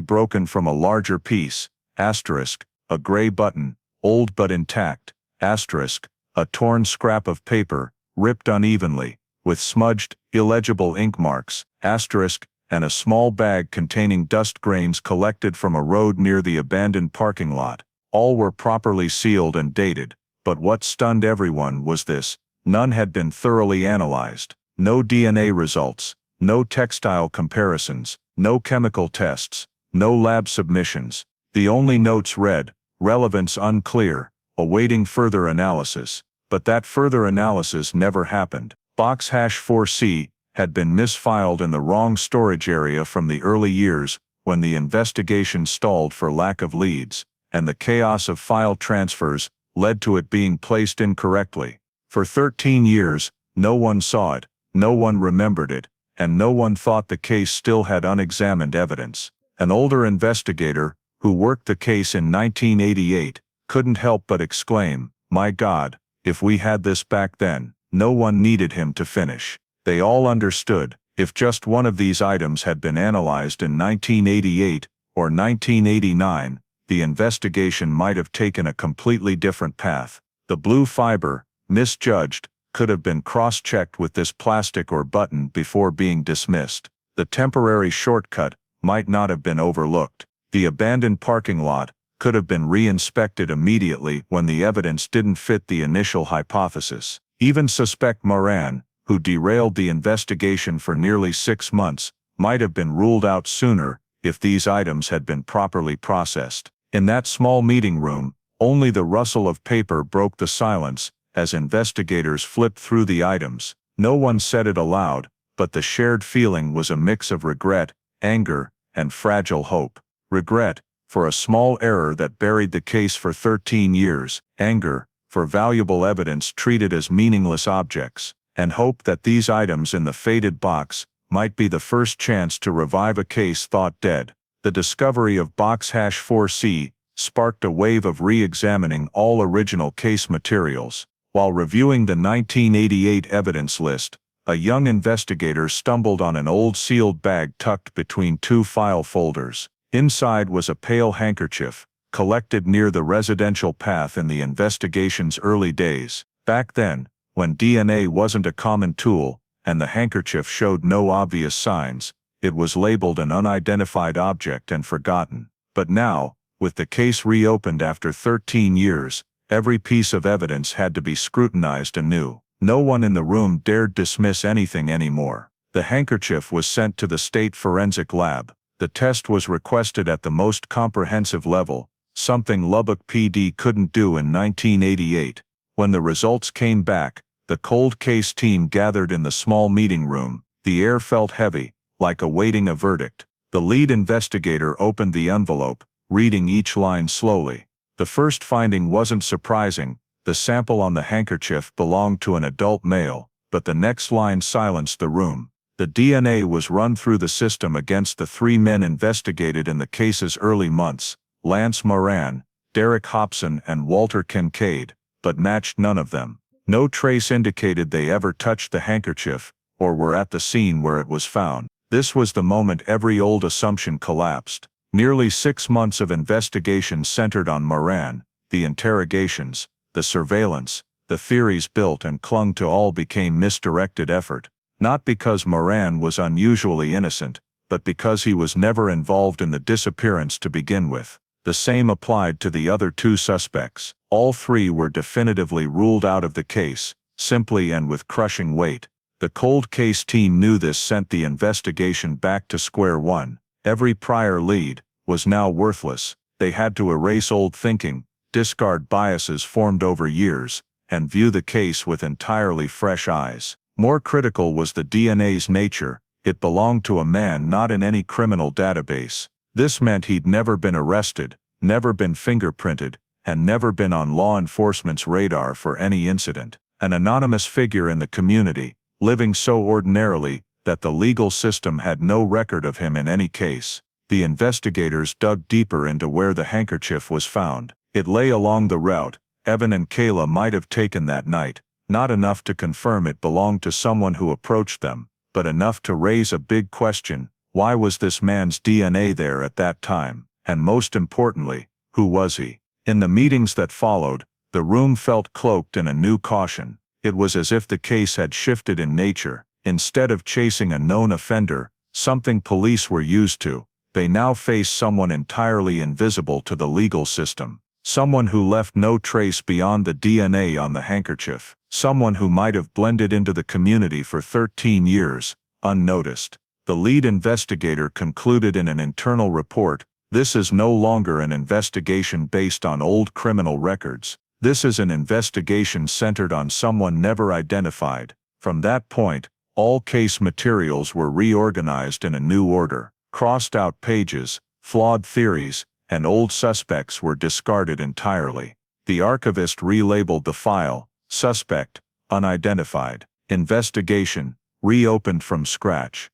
broken from a larger piece, asterisk, a gray button, old but intact, asterisk, a torn scrap of paper, ripped unevenly, with smudged, illegible ink marks, asterisk, and a small bag containing dust grains collected from a road near the abandoned parking lot. All were properly sealed and dated, but what stunned everyone was this: none had been thoroughly analyzed. No DNA results, no textile comparisons, no chemical tests, no lab submissions. The only notes read, relevance unclear, awaiting further analysis. But that further analysis never happened. Box #4C had been misfiled in the wrong storage area from the early years when the investigation stalled for lack of leads, and the chaos of file transfers led to it being placed incorrectly. For 13 years, no one saw it, no one remembered it, and no one thought the case still had unexamined evidence. An older investigator, who worked the case in 1988, couldn't help but exclaim, "My God, if we had this back then." No one needed him to finish. They all understood, if just one of these items had been analyzed in 1988 or 1989, the investigation might have taken a completely different path. The blue fiber, misjudged, could have been cross-checked with this plastic or button before being dismissed. The temporary shortcut might not have been overlooked. The abandoned parking lot could have been re-inspected immediately when the evidence didn't fit the initial hypothesis. Even suspect Moran, who derailed the investigation for nearly 6 months, might have been ruled out sooner if these items had been properly processed. In that small meeting room, only the rustle of paper broke the silence as investigators flipped through the items. No one said it aloud, but the shared feeling was a mix of regret, anger, and fragile hope. Regret, for a small error that buried the case for 13 years, anger, for valuable evidence treated as meaningless objects, and hope that these items in the faded box might be the first chance to revive a case thought dead. The discovery of Box #4C sparked a wave of re-examining all original case materials. While reviewing the 1988 evidence list, a young investigator stumbled on an old sealed bag tucked between 2 file folders. Inside was a pale handkerchief, collected near the residential path in the investigation's early days. Back then, when DNA wasn't a common tool, and the handkerchief showed no obvious signs, it was labeled an unidentified object and forgotten. But now, with the case reopened after 13 years, every piece of evidence had to be scrutinized anew. No one in the room dared dismiss anything anymore. The handkerchief was sent to the state forensic lab. The test was requested at the most comprehensive level, something Lubbock PD couldn't do in 1988. When the results came back, the cold case team gathered in the small meeting room. The air felt heavy, like awaiting a verdict. The lead investigator opened the envelope, reading each line slowly. The first finding wasn't surprising. The sample on the handkerchief belonged to an adult male, but the next line silenced the room. The DNA was run through the system against the 3 men investigated in the case's early months: Lance Moran, Derek Hobson, and Walter Kincaid, but matched none of them. No trace indicated they ever touched the handkerchief, or were at the scene where it was found. This was the moment every old assumption collapsed. Nearly 6 months of investigation centered on Moran. The interrogations, the surveillance, the theories built and clung to all became misdirected effort. Not because Moran was unusually innocent, but because he was never involved in the disappearance to begin with. The same applied to the other 2 suspects. All 3 were definitively ruled out of the case, simply and with crushing weight. The cold case team knew this sent the investigation back to square one. Every prior lead was now worthless. They had to erase old thinking, discard biases formed over years, and view the case with entirely fresh eyes. More critical was the DNA's nature. It belonged to a man not in any criminal database. This meant he'd never been arrested, never been fingerprinted, and never been on law enforcement's radar for any incident. An anonymous figure in the community, living so ordinarily that the legal system had no record of him in any case. The investigators dug deeper into where the handkerchief was found. It lay along the route, Evan and Kayla might have taken that night, not enough to confirm it belonged to someone who approached them, but enough to raise a big question: why was this man's DNA there at that time? And most importantly, who was he? In the meetings that followed, the room felt cloaked in a new caution. It was as if the case had shifted in nature. Instead of chasing a known offender, something police were used to, they now faced someone entirely invisible to the legal system. Someone who left no trace beyond the DNA on the handkerchief. Someone who might have blended into the community for 13 years, unnoticed. The lead investigator concluded in an internal report, "This is no longer an investigation based on old criminal records. This is an investigation centered on someone never identified." From that point, all case materials were reorganized in a new order. Crossed out pages, flawed theories, and old suspects were discarded entirely. The archivist relabeled the file, "Suspect, Unidentified. Investigation, reopened from scratch."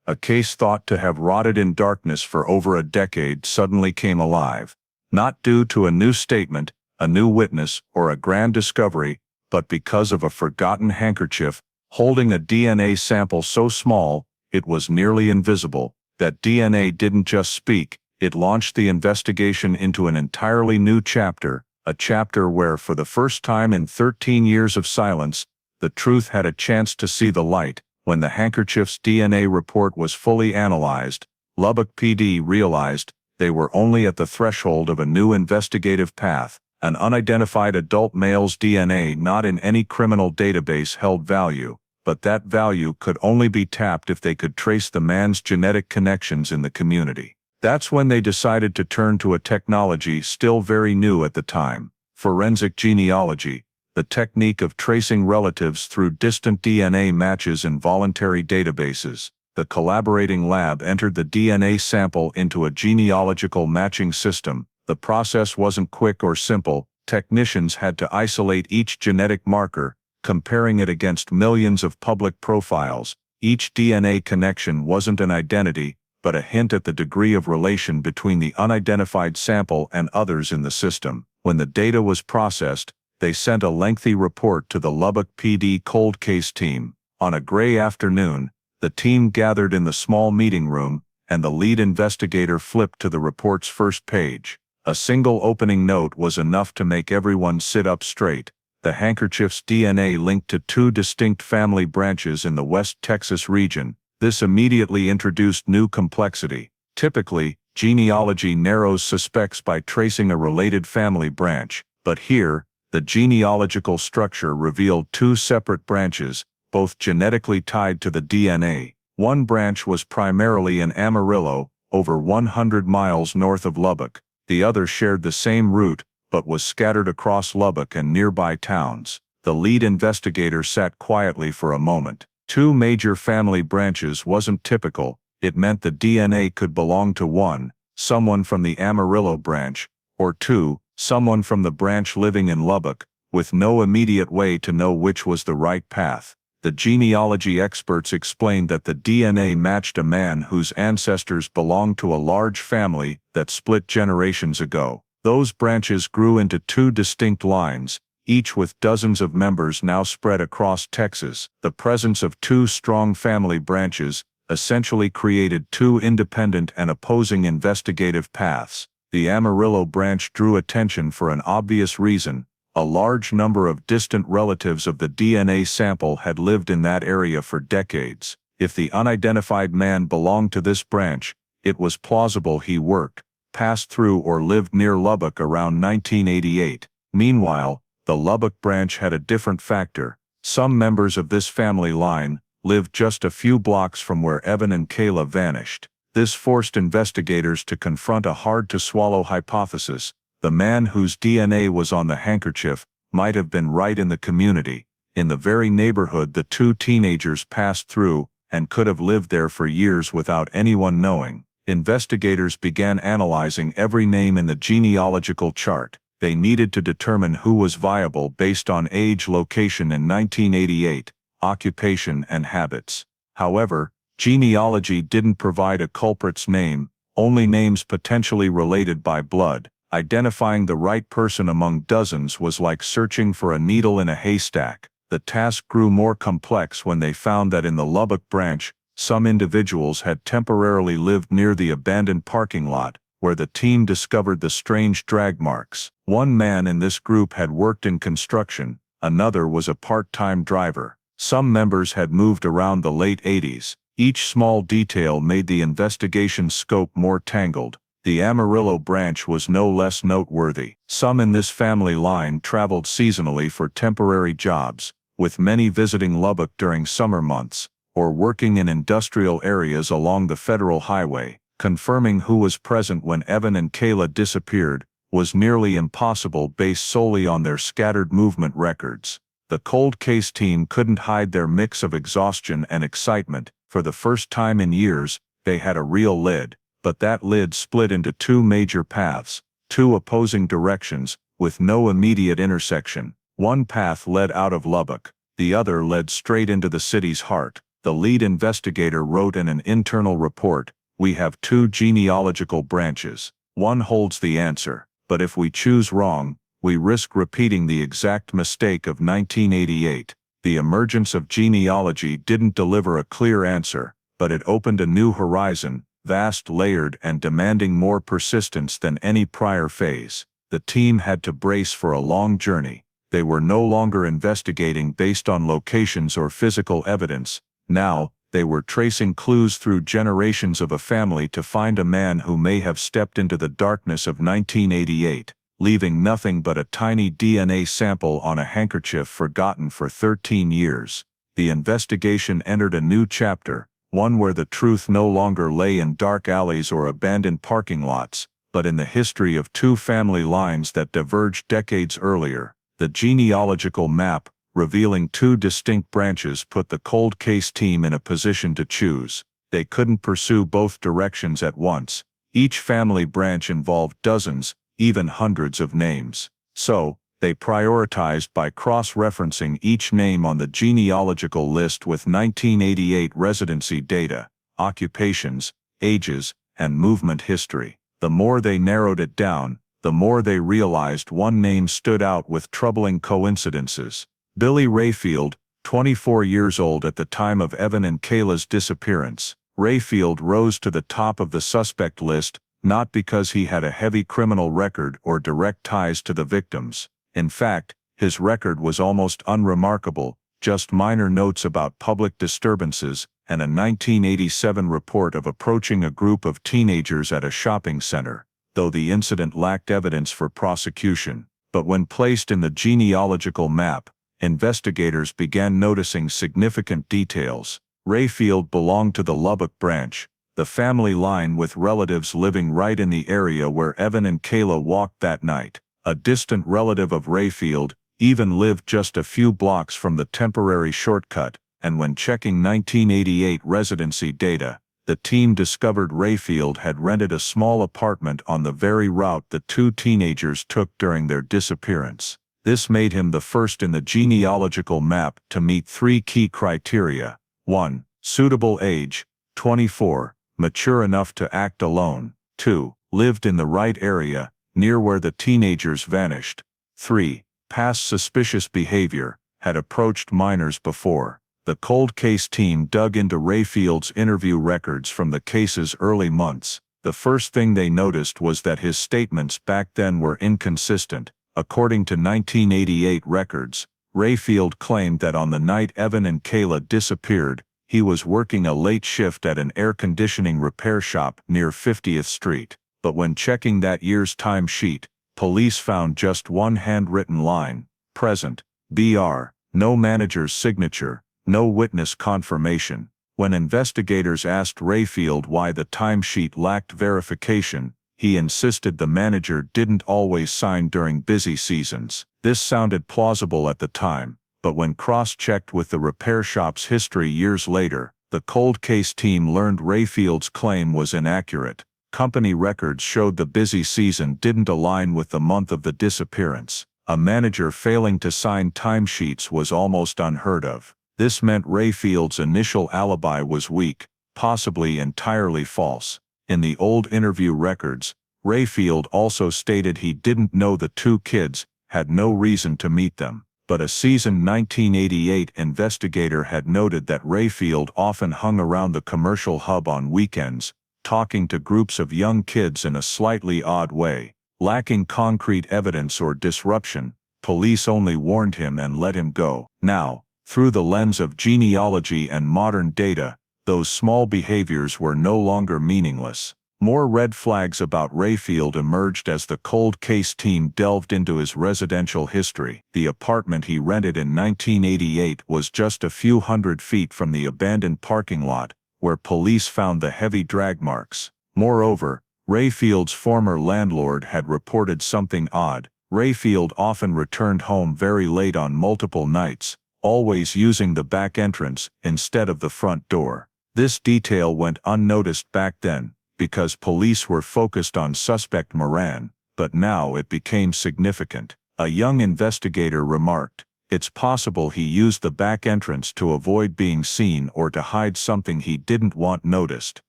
A case thought to have rotted in darkness for over a decade suddenly came alive. Not due to a new statement, a new witness, or a grand discovery, but because of a forgotten handkerchief holding a DNA sample so small it was nearly invisible. That DNA didn't just speak, it launched the investigation into an entirely new chapter, a chapter where, for the first time in 13 years of silence, the truth had a chance to see the light. When the handkerchief's DNA report was fully analyzed, Lubbock PD realized they were only at the threshold of a new investigative path. An unidentified adult male's DNA not in any criminal database held value, but that value could only be tapped if they could trace the man's genetic connections in the community. That's when they decided to turn to a technology still very new at the time: forensic genealogy, the technique of tracing relatives through distant DNA matches in voluntary databases. The collaborating lab entered the DNA sample into a genealogical matching system. The process wasn't quick or simple. Technicians had to isolate each genetic marker, comparing it against millions of public profiles. Each DNA connection wasn't an identity, but a hint at the degree of relation between the unidentified sample and others in the system. When the data was processed, they sent a lengthy report to the Lubbock PD cold case team. On a gray afternoon, the team gathered in the small meeting room, and the lead investigator flipped to the report's first page. A single opening note was enough to make everyone sit up straight. The handkerchief's DNA linked to two distinct family branches in the West Texas region. This immediately introduced new complexity. Typically, genealogy narrows suspects by tracing a related family branch, but here, the genealogical structure revealed two separate branches, both genetically tied to the DNA. One branch was primarily in Amarillo, over 100 miles north of Lubbock. The other shared the same route, but was scattered across Lubbock and nearby towns. The lead investigator sat quietly for a moment. Two major family branches wasn't typical. It meant the DNA could belong to one, someone from the Amarillo branch, or two, someone from the branch living in Lubbock, with no immediate way to know which was the right path. The genealogy experts explained that the DNA matched a man whose ancestors belonged to a large family that split generations ago. Those branches grew into two distinct lines, each with dozens of members now spread across Texas. The presence of two strong family branches essentially created two independent and opposing investigative paths. The Amarillo branch drew attention for an obvious reason. A large number of distant relatives of the DNA sample had lived in that area for decades. If the unidentified man belonged to this branch, it was plausible he worked, passed through or lived near Lubbock around 1988. Meanwhile, the Lubbock branch had a different factor. Some members of this family line lived just a few blocks from where Evan and Kayla vanished. This forced investigators to confront a hard-to-swallow hypothesis. The man whose DNA was on the handkerchief might have been right in the community, in the very neighborhood the two teenagers passed through, and could have lived there for years without anyone knowing. Investigators began analyzing every name in the genealogical chart. They needed to determine who was viable based on age, location in 1988, occupation, and habits. However, genealogy didn't provide a culprit's name, only names potentially related by blood. Identifying the right person among dozens was like searching for a needle in a haystack. The task grew more complex when they found that in the Lubbock branch, some individuals had temporarily lived near the abandoned parking lot, where the team discovered the strange drag marks. One man in this group had worked in construction, another was a part-time driver. Some members had moved around the late 80s. Each small detail made the investigation scope more tangled. The Amarillo branch was no less noteworthy. Some in this family line traveled seasonally for temporary jobs, with many visiting Lubbock during summer months, or working in industrial areas along the federal highway. Confirming who was present when Evan and Kayla disappeared was nearly impossible based solely on their scattered movement records. The cold case team couldn't hide their mix of exhaustion and excitement. For the first time in years, they had a real lid, but that lid split into two major paths, two opposing directions, with no immediate intersection. One path led out of Lubbock, the other led straight into the city's heart. The lead investigator wrote in an internal report, "We have two genealogical branches. One holds the answer, but if we choose wrong, we risk repeating the exact mistake of 1988. The emergence of genealogy didn't deliver a clear answer, but it opened a new horizon, vast, layered, and demanding more persistence than any prior phase. The team had to brace for a long journey. They were no longer investigating based on locations or physical evidence. Now, they were tracing clues through generations of a family to find a man who may have stepped into the darkness of 1988, leaving nothing but a tiny DNA sample on a handkerchief forgotten for 13 years. The investigation entered a new chapter, one where the truth no longer lay in dark alleys or abandoned parking lots, but in the history of two family lines that diverged decades earlier. The genealogical map, revealing two distinct branches, put the cold case team in a position to choose. They couldn't pursue both directions at once. Each family branch involved dozens, even hundreds of names. So, they prioritized by cross-referencing each name on the genealogical list with 1988 residency data, occupations, ages, and movement history. The more they narrowed it down, the more they realized one name stood out with troubling coincidences. Billy Rayfield, 24 years old at the time of Evan and Kayla's disappearance. Rayfield rose to the top of the suspect list, not because he had a heavy criminal record or direct ties to the victims. In fact, his record was almost unremarkable, just minor notes about public disturbances and a 1987 report of approaching a group of teenagers at a shopping center, though the incident lacked evidence for prosecution. But when placed in the genealogical map, investigators began noticing significant details. Rayfield belonged to the Lubbock branch, the family line with relatives living right in the area where Evan and Kayla walked that night. A distant relative of Rayfield even lived just a few blocks from the temporary shortcut, and when checking 1988 residency data, the team discovered Rayfield had rented a small apartment on the very route the two teenagers took during their disappearance. This made him the first in the genealogical map to meet three key criteria. 1. Suitable age, 24, mature enough to act alone. 2. Lived in the right area, near where the teenagers vanished. 3. Past suspicious behavior, had approached minors before. The cold case team dug into Rayfield's interview records from the case's early months. The first thing they noticed was that his statements back then were inconsistent. According to 1988 records, Rayfield claimed that on the night Evan and Kayla disappeared, he was working a late shift at an air conditioning repair shop near 50th Street. But when checking that year's timesheet, police found just one handwritten line, present, BR, no manager's signature, no witness confirmation. When investigators asked Rayfield why the timesheet lacked verification, he insisted the manager didn't always sign during busy seasons. This sounded plausible at the time, but when cross-checked with the repair shop's history years later, the cold case team learned Rayfield's claim was inaccurate. Company records showed the busy season didn't align with the month of the disappearance. A manager failing to sign timesheets was almost unheard of. This meant Rayfield's initial alibi was weak, possibly entirely false. In the old interview records, Rayfield also stated he didn't know the two kids, had no reason to meet them. But a seasoned 1988 investigator had noted that Rayfield often hung around the commercial hub on weekends, talking to groups of young kids in a slightly odd way. Lacking concrete evidence or disruption, police only warned him and let him go. Now, through the lens of genealogy and modern data, those small behaviors were no longer meaningless. More red flags about Rayfield emerged as the cold case team delved into his residential history. The apartment he rented in 1988 was just a few hundred feet from the abandoned parking lot, where police found the heavy drag marks. Moreover, Rayfield's former landlord had reported something odd. Rayfield often returned home very late on multiple nights, always using the back entrance instead of the front door. This detail went unnoticed back then, because police were focused on suspect Moran, but now it became significant. A young investigator remarked, "It's possible he used the back entrance to avoid being seen or to hide something he didn't want noticed."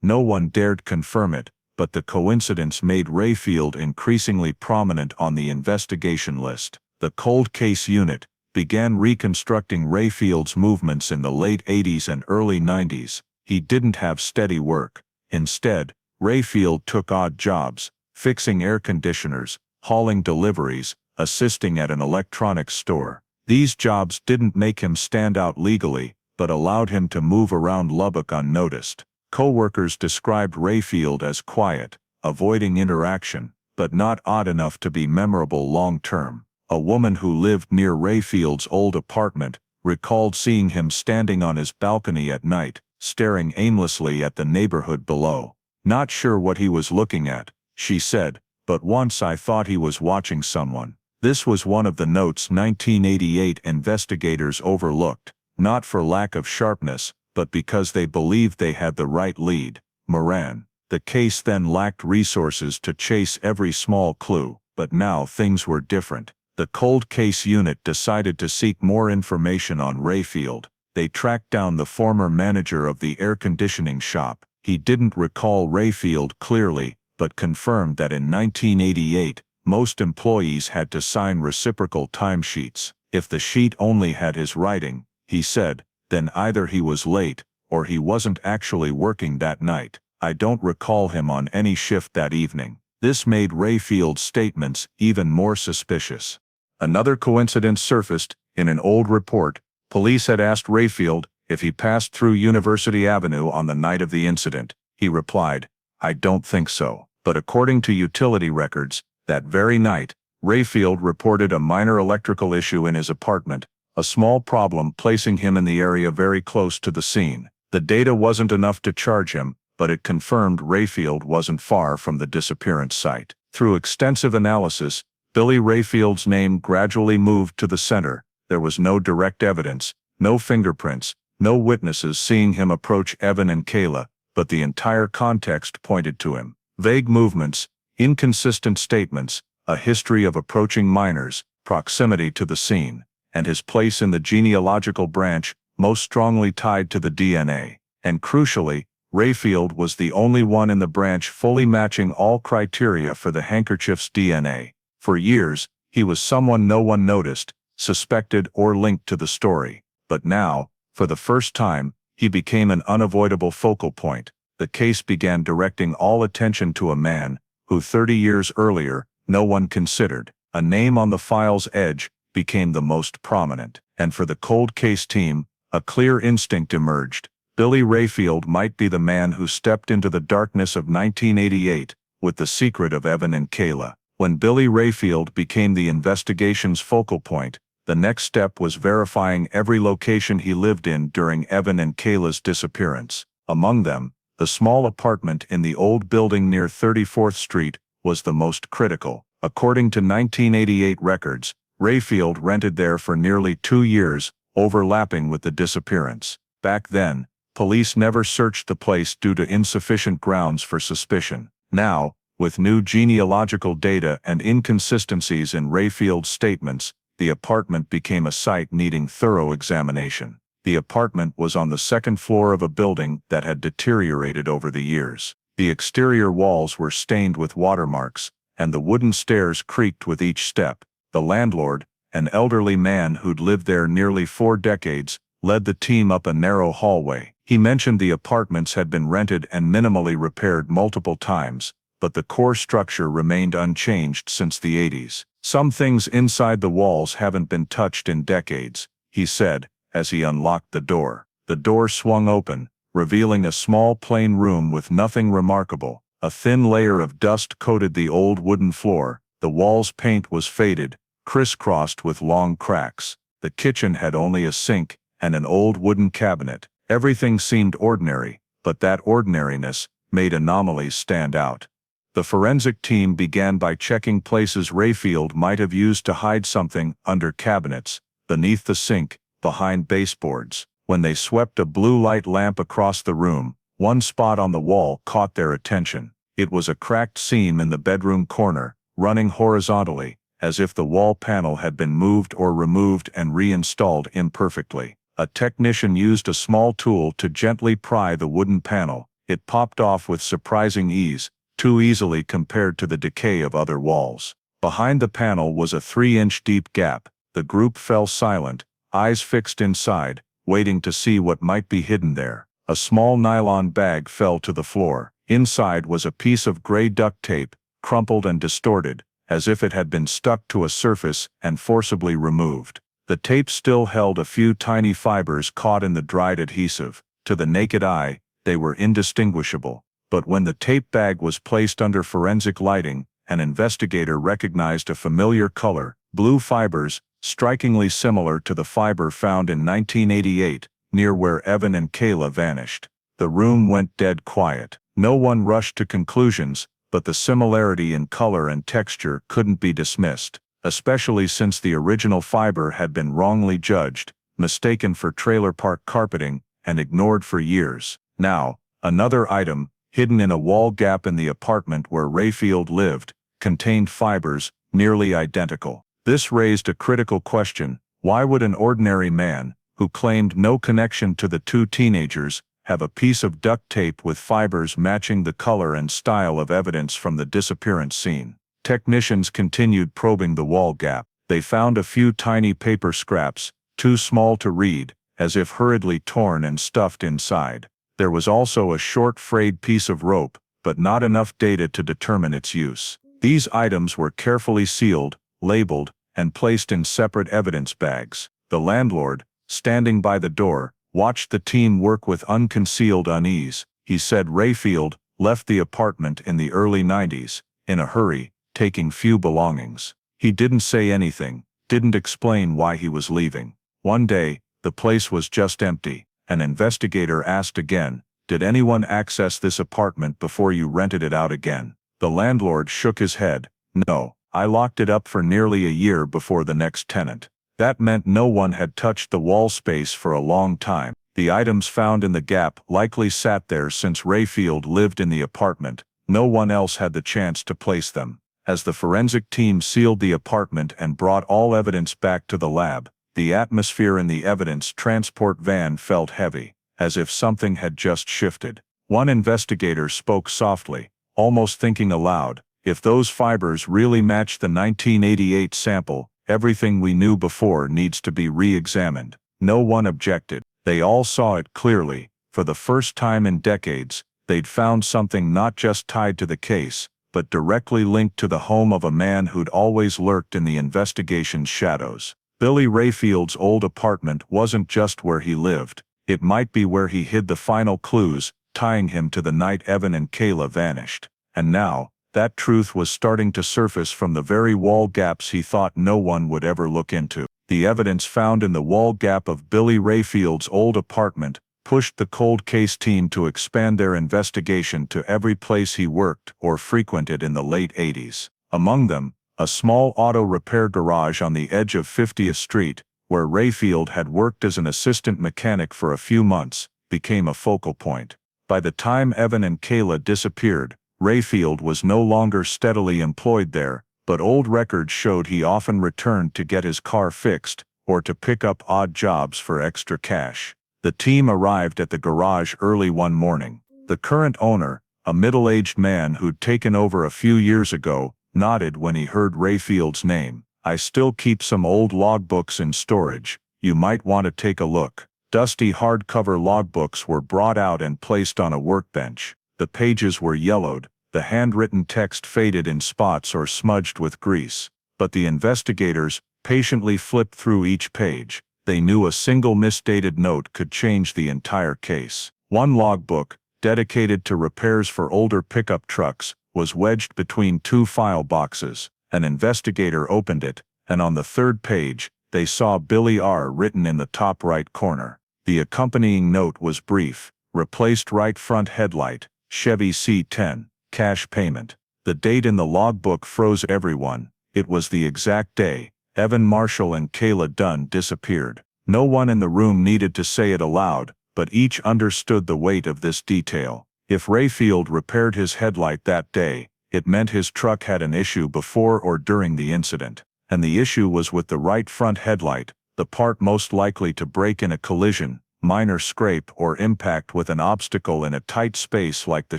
No one dared confirm it, but the coincidence made Rayfield increasingly prominent on the investigation list. The cold case unit began reconstructing Rayfield's movements in the late 80s and early 90s. He didn't have steady work. Instead, Rayfield took odd jobs, fixing air conditioners, hauling deliveries, assisting at an electronics store. These jobs didn't make him stand out legally, but allowed him to move around Lubbock unnoticed. Co-workers described Rayfield as quiet, avoiding interaction, but not odd enough to be memorable long-term. A woman who lived near Rayfield's old apartment recalled seeing him standing on his balcony at night, staring aimlessly at the neighborhood below. "Not sure what he was looking at," she said, "but once I thought he was watching someone." This was one of the notes 1988 investigators overlooked, not for lack of sharpness, but because they believed they had the right lead, Moran. The case then lacked resources to chase every small clue, but now things were different. The cold case unit decided to seek more information on Rayfield. They tracked down the former manager of the air conditioning shop. He didn't recall Rayfield clearly, but confirmed that in 1988, most employees had to sign reciprocal timesheets. If the sheet only had his writing, he said, then either he was late, or he wasn't actually working that night. "I don't recall him on any shift that evening." This made Rayfield's statements even more suspicious. Another coincidence surfaced. In an old report, police had asked Rayfield if he passed through University Avenue on the night of the incident. He replied, "I don't think so." But according to utility records, that very night, Rayfield reported a minor electrical issue in his apartment, a small problem placing him in the area very close to the scene. The data wasn't enough to charge him, but it confirmed Rayfield wasn't far from the disappearance site. Through extensive analysis, Billy Rayfield's name gradually moved to the center. There was no direct evidence, no fingerprints, no witnesses seeing him approach Evan and Kayla, but the entire context pointed to him. Vague movements, inconsistent statements, a history of approaching minors, proximity to the scene, and his place in the genealogical branch, most strongly tied to the DNA. And crucially, Rayfield was the only one in the branch fully matching all criteria for the handkerchief's DNA. For years, he was someone no one noticed, suspected, or linked to the story. But now, for the first time, he became an unavoidable focal point. The case began directing all attention to a man who 30 years earlier, no one considered. A name on the file's edge became the most prominent. And for the cold case team, a clear instinct emerged. Billy Rayfield might be the man who stepped into the darkness of 1988 with the secret of Evan and Kayla. When Billy Rayfield became the investigation's focal point, the next step was verifying every location he lived in during Evan and Kayla's disappearance. Among them, the small apartment in the old building near 34th Street was the most critical. According to 1988 records, Rayfield rented there for nearly 2 years, overlapping with the disappearance. Back then, police never searched the place due to insufficient grounds for suspicion. Now, with new genealogical data and inconsistencies in Rayfield's statements, the apartment became a site needing thorough examination. The apartment was on the second floor of a building that had deteriorated over the years. The exterior walls were stained with watermarks, and the wooden stairs creaked with each step. The landlord, an elderly man who'd lived there nearly 4 decades, led the team up a narrow hallway. He mentioned the apartments had been rented and minimally repaired multiple times, but the core structure remained unchanged since the 80s. Some things inside the walls haven't been touched in decades, he said, as he unlocked the door. The door swung open, revealing a small plain room with nothing remarkable. A thin layer of dust coated the old wooden floor. The wall's paint was faded, crisscrossed with long cracks. The kitchen had only a sink and an old wooden cabinet. Everything seemed ordinary, but that ordinariness made anomalies stand out. The forensic team began by checking places Rayfield might have used to hide something: under cabinets, beneath the sink, behind baseboards. When they swept a blue light lamp across the room, one spot on the wall caught their attention. It was a cracked seam in the bedroom corner, running horizontally, as if the wall panel had been moved or removed and reinstalled imperfectly. A technician used a small tool to gently pry the wooden panel. It popped off with surprising ease, too easily compared to the decay of other walls. Behind the panel was a 3-inch deep gap. The group fell silent, eyes fixed inside, waiting to see what might be hidden there. A small nylon bag fell to the floor. Inside was a piece of gray duct tape, crumpled and distorted, as if it had been stuck to a surface and forcibly removed. The tape still held a few tiny fibers caught in the dried adhesive. To the naked eye, they were indistinguishable. But when the tape bag was placed under forensic lighting, an investigator recognized a familiar color: blue fibers, strikingly similar to the fiber found in 1988, near where Evan and Kayla vanished. The room went dead quiet. No one rushed to conclusions, but the similarity in color and texture couldn't be dismissed, especially since the original fiber had been wrongly judged, mistaken for trailer park carpeting, and ignored for years. Now, another item, hidden in a wall gap in the apartment where Rayfield lived, contained fibers nearly identical. This raised a critical question: why would an ordinary man, who claimed no connection to the 2 teenagers, have a piece of duct tape with fibers matching the color and style of evidence from the disappearance scene? Technicians continued probing the wall gap. They found a few tiny paper scraps, too small to read, as if hurriedly torn and stuffed inside. There was also a short frayed piece of rope, but not enough data to determine its use. These items were carefully sealed, labeled, and placed in separate evidence bags. The landlord, standing by the door, watched the team work with unconcealed unease. He said Rayfield left the apartment in the early 90s, in a hurry, taking few belongings. He didn't say anything, didn't explain why he was leaving. One day, the place was just empty. An investigator asked again, "Did anyone access this apartment before you rented it out again?" The landlord shook his head. "No, I locked it up for nearly a year before the next tenant." That meant no one had touched the wall space for a long time. The items found in the gap likely sat there since Rayfield lived in the apartment. No one else had the chance to place them. As the forensic team sealed the apartment and brought all evidence back to the lab, the atmosphere in the evidence transport van felt heavy, as if something had just shifted. One investigator spoke softly, almost thinking aloud: "If those fibers really match the 1988 sample, everything we knew before needs to be re-examined." No one objected. They all saw it clearly. For the first time in decades, they'd found something not just tied to the case, but directly linked to the home of a man who'd always lurked in the investigation's shadows. Billy Rayfield's old apartment wasn't just where he lived. It might be where he hid the final clues, tying him to the night Evan and Kayla vanished. And now, that truth was starting to surface from the very wall gaps he thought no one would ever look into. The evidence found in the wall gap of Billy Rayfield's old apartment pushed the cold case team to expand their investigation to every place he worked or frequented in the late 80s. Among them, a small auto repair garage on the edge of 50th Street, where Rayfield had worked as an assistant mechanic for a few months, became a focal point. By the time Evan and Kayla disappeared, Rayfield was no longer steadily employed there, but old records showed he often returned to get his car fixed or to pick up odd jobs for extra cash. The team arrived at the garage early one morning. The current owner, a middle-aged man who'd taken over a few years ago, nodded when he heard Rayfield's name. "I still keep some old logbooks in storage. You might want to take a look." Dusty hardcover logbooks were brought out and placed on a workbench. The pages were yellowed, the handwritten text faded in spots or smudged with grease. But the investigators patiently flipped through each page. They knew a single misdated note could change the entire case. One logbook, dedicated to repairs for older pickup trucks, was wedged between two file boxes. An investigator opened it, and on the third page, they saw Billy R. written in the top right corner. The accompanying note was brief: replaced right front headlight, Chevy C10, cash payment. The date in the logbook froze everyone. It was the exact day Evan Marshall and Kayla Dunn disappeared. No one in the room needed to say it aloud, but each understood the weight of this detail. If Rayfield repaired his headlight that day, it meant his truck had an issue before or during the incident. And the issue was with the right front headlight, the part most likely to break in a collision, minor scrape, or impact with an obstacle in a tight space like the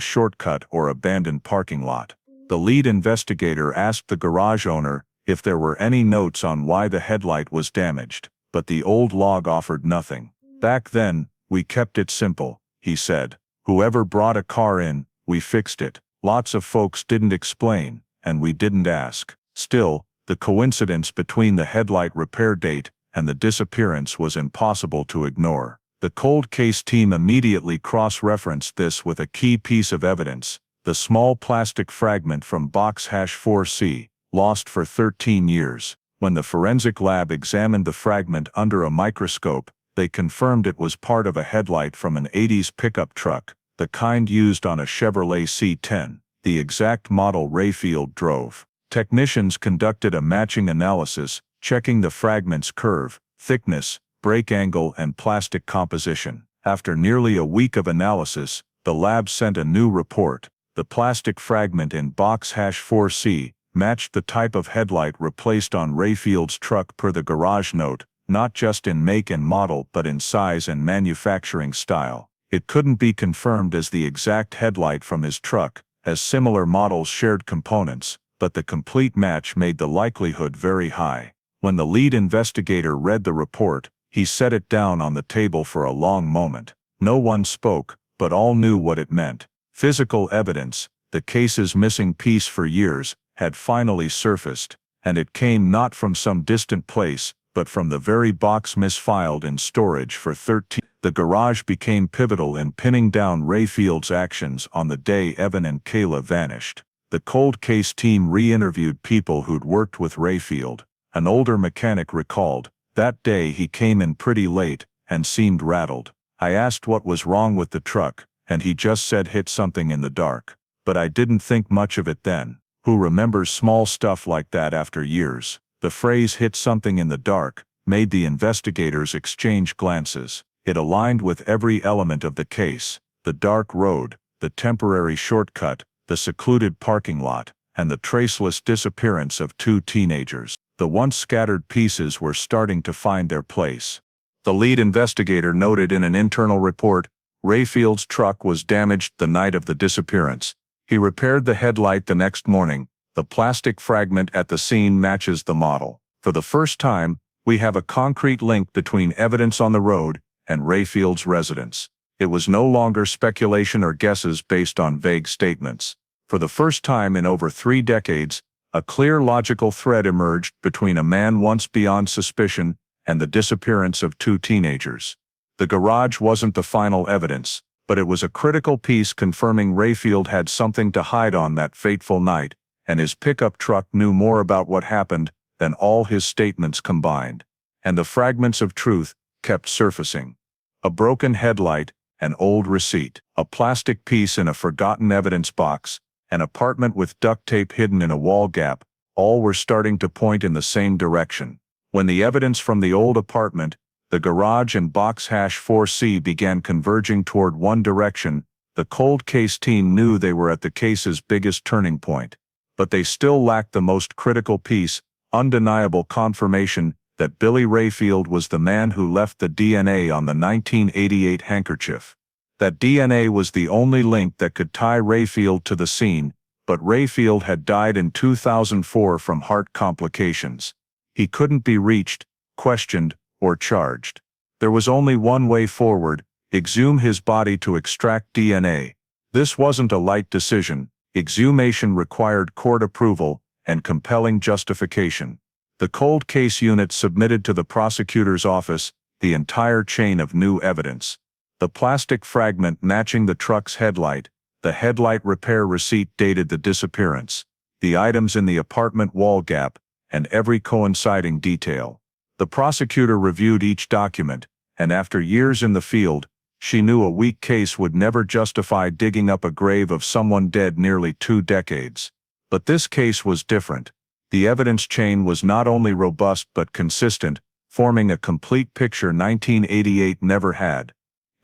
shortcut or abandoned parking lot. The lead investigator asked the garage owner if there were any notes on why the headlight was damaged, but the old log offered nothing. "Back then, we kept it simple," he said. "Whoever brought a car in, we fixed it. Lots of folks didn't explain, and we didn't ask." Still, the coincidence between the headlight repair date and the disappearance was impossible to ignore. The cold case team immediately cross-referenced this with a key piece of evidence: the small plastic fragment from box #4C, lost for 13 years. When the forensic lab examined the fragment under a microscope, they confirmed it was part of a headlight from an 80s pickup truck, the kind used on a Chevrolet C10, the exact model Rayfield drove. Technicians conducted a matching analysis, checking the fragment's curve, thickness, break angle, and plastic composition. After nearly a week of analysis, the lab sent a new report. The plastic fragment in box #4C matched the type of headlight replaced on Rayfield's truck per the garage note, not just in make and model but in size and manufacturing style. It couldn't be confirmed as the exact headlight from his truck, as similar models shared components, but the complete match made the likelihood very high. When the lead investigator read the report, he set it down on the table for a long moment. No one spoke, but all knew what it meant. Physical evidence, the case's missing piece for years, had finally surfaced, and it came not from some distant place, but from the very box misfiled in storage for 13. The garage became pivotal in pinning down Rayfield's actions on the day Evan and Kayla vanished. The cold case team re-interviewed people who'd worked with Rayfield. An older mechanic recalled, "That day he came in pretty late, and seemed rattled. I asked what was wrong with the truck, and he just said hit something in the dark. But I didn't think much of it then." Who remembers small stuff like that after years? The phrase "hit something in the dark" made the investigators exchange glances. It aligned with every element of the case: the dark road, the temporary shortcut, the secluded parking lot, and the traceless disappearance of two teenagers. The once scattered pieces were starting to find their place. The lead investigator noted in an internal report, Rayfield's truck was damaged the night of the disappearance. He repaired the headlight the next morning. The plastic fragment at the scene matches the model. For the first time, we have a concrete link between evidence on the road and Rayfield's residence. It was no longer speculation or guesses based on vague statements. For the first time in over 3 decades, a clear logical thread emerged between a man once beyond suspicion and the disappearance of 2 teenagers. The garage wasn't the final evidence, but it was a critical piece confirming Rayfield had something to hide on that fateful night, and his pickup truck knew more about what happened than all his statements combined. And the fragments of truth kept surfacing. A broken headlight, an old receipt, a plastic piece in a forgotten evidence box, an apartment with duct tape hidden in a wall gap, all were starting to point in the same direction. When the evidence from the old apartment, the garage, and box #4C began converging toward one direction, the cold case team knew they were at the case's biggest turning point. But they still lacked the most critical piece: undeniable confirmation that Billy Rayfield was the man who left the DNA on the 1988 handkerchief. That DNA was the only link that could tie Rayfield to the scene, but Rayfield had died in 2004 from heart complications. He couldn't be reached, questioned, or charged. There was only one way forward: exhume his body to extract DNA. This wasn't a light decision. Exhumation required court approval and compelling justification. The cold case unit submitted to the prosecutor's office the entire chain of new evidence. The plastic fragment matching the truck's headlight, the headlight repair receipt dated the disappearance, the items in the apartment wall gap, and every coinciding detail. The prosecutor reviewed each document, and after years in the field, she knew a weak case would never justify digging up a grave of someone dead nearly 2 decades. But this case was different. The evidence chain was not only robust but consistent, forming a complete picture 1988 never had.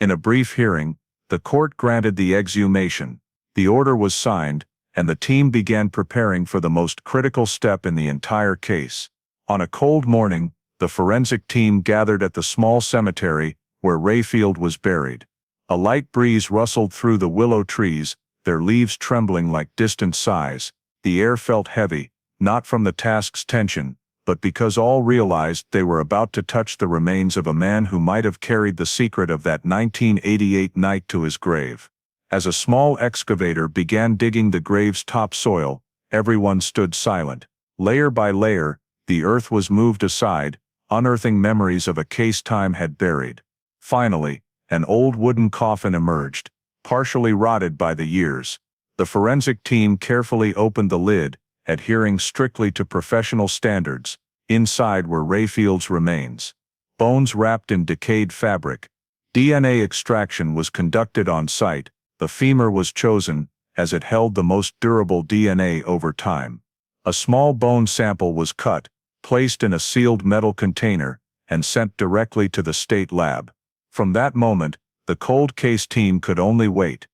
In a brief hearing, the court granted the exhumation. The order was signed, and the team began preparing for the most critical step in the entire case. On a cold morning, the forensic team gathered at the small cemetery where Rayfield was buried. A light breeze rustled through the willow trees, their leaves trembling like distant sighs. The air felt heavy, not from the task's tension, but because all realized they were about to touch the remains of a man who might have carried the secret of that 1988 night to his grave. As a small excavator began digging the grave's topsoil, everyone stood silent. Layer by layer, the earth was moved aside, unearthing memories of a case time had buried. Finally, an old wooden coffin emerged, partially rotted by the years. The forensic team carefully opened the lid, adhering strictly to professional standards. Inside were Rayfield's remains. Bones wrapped in decayed fabric. DNA extraction was conducted on site. The femur was chosen, as it held the most durable DNA over time. A small bone sample was cut, placed in a sealed metal container, and sent directly to the state lab. From that moment, the cold case team could only wait.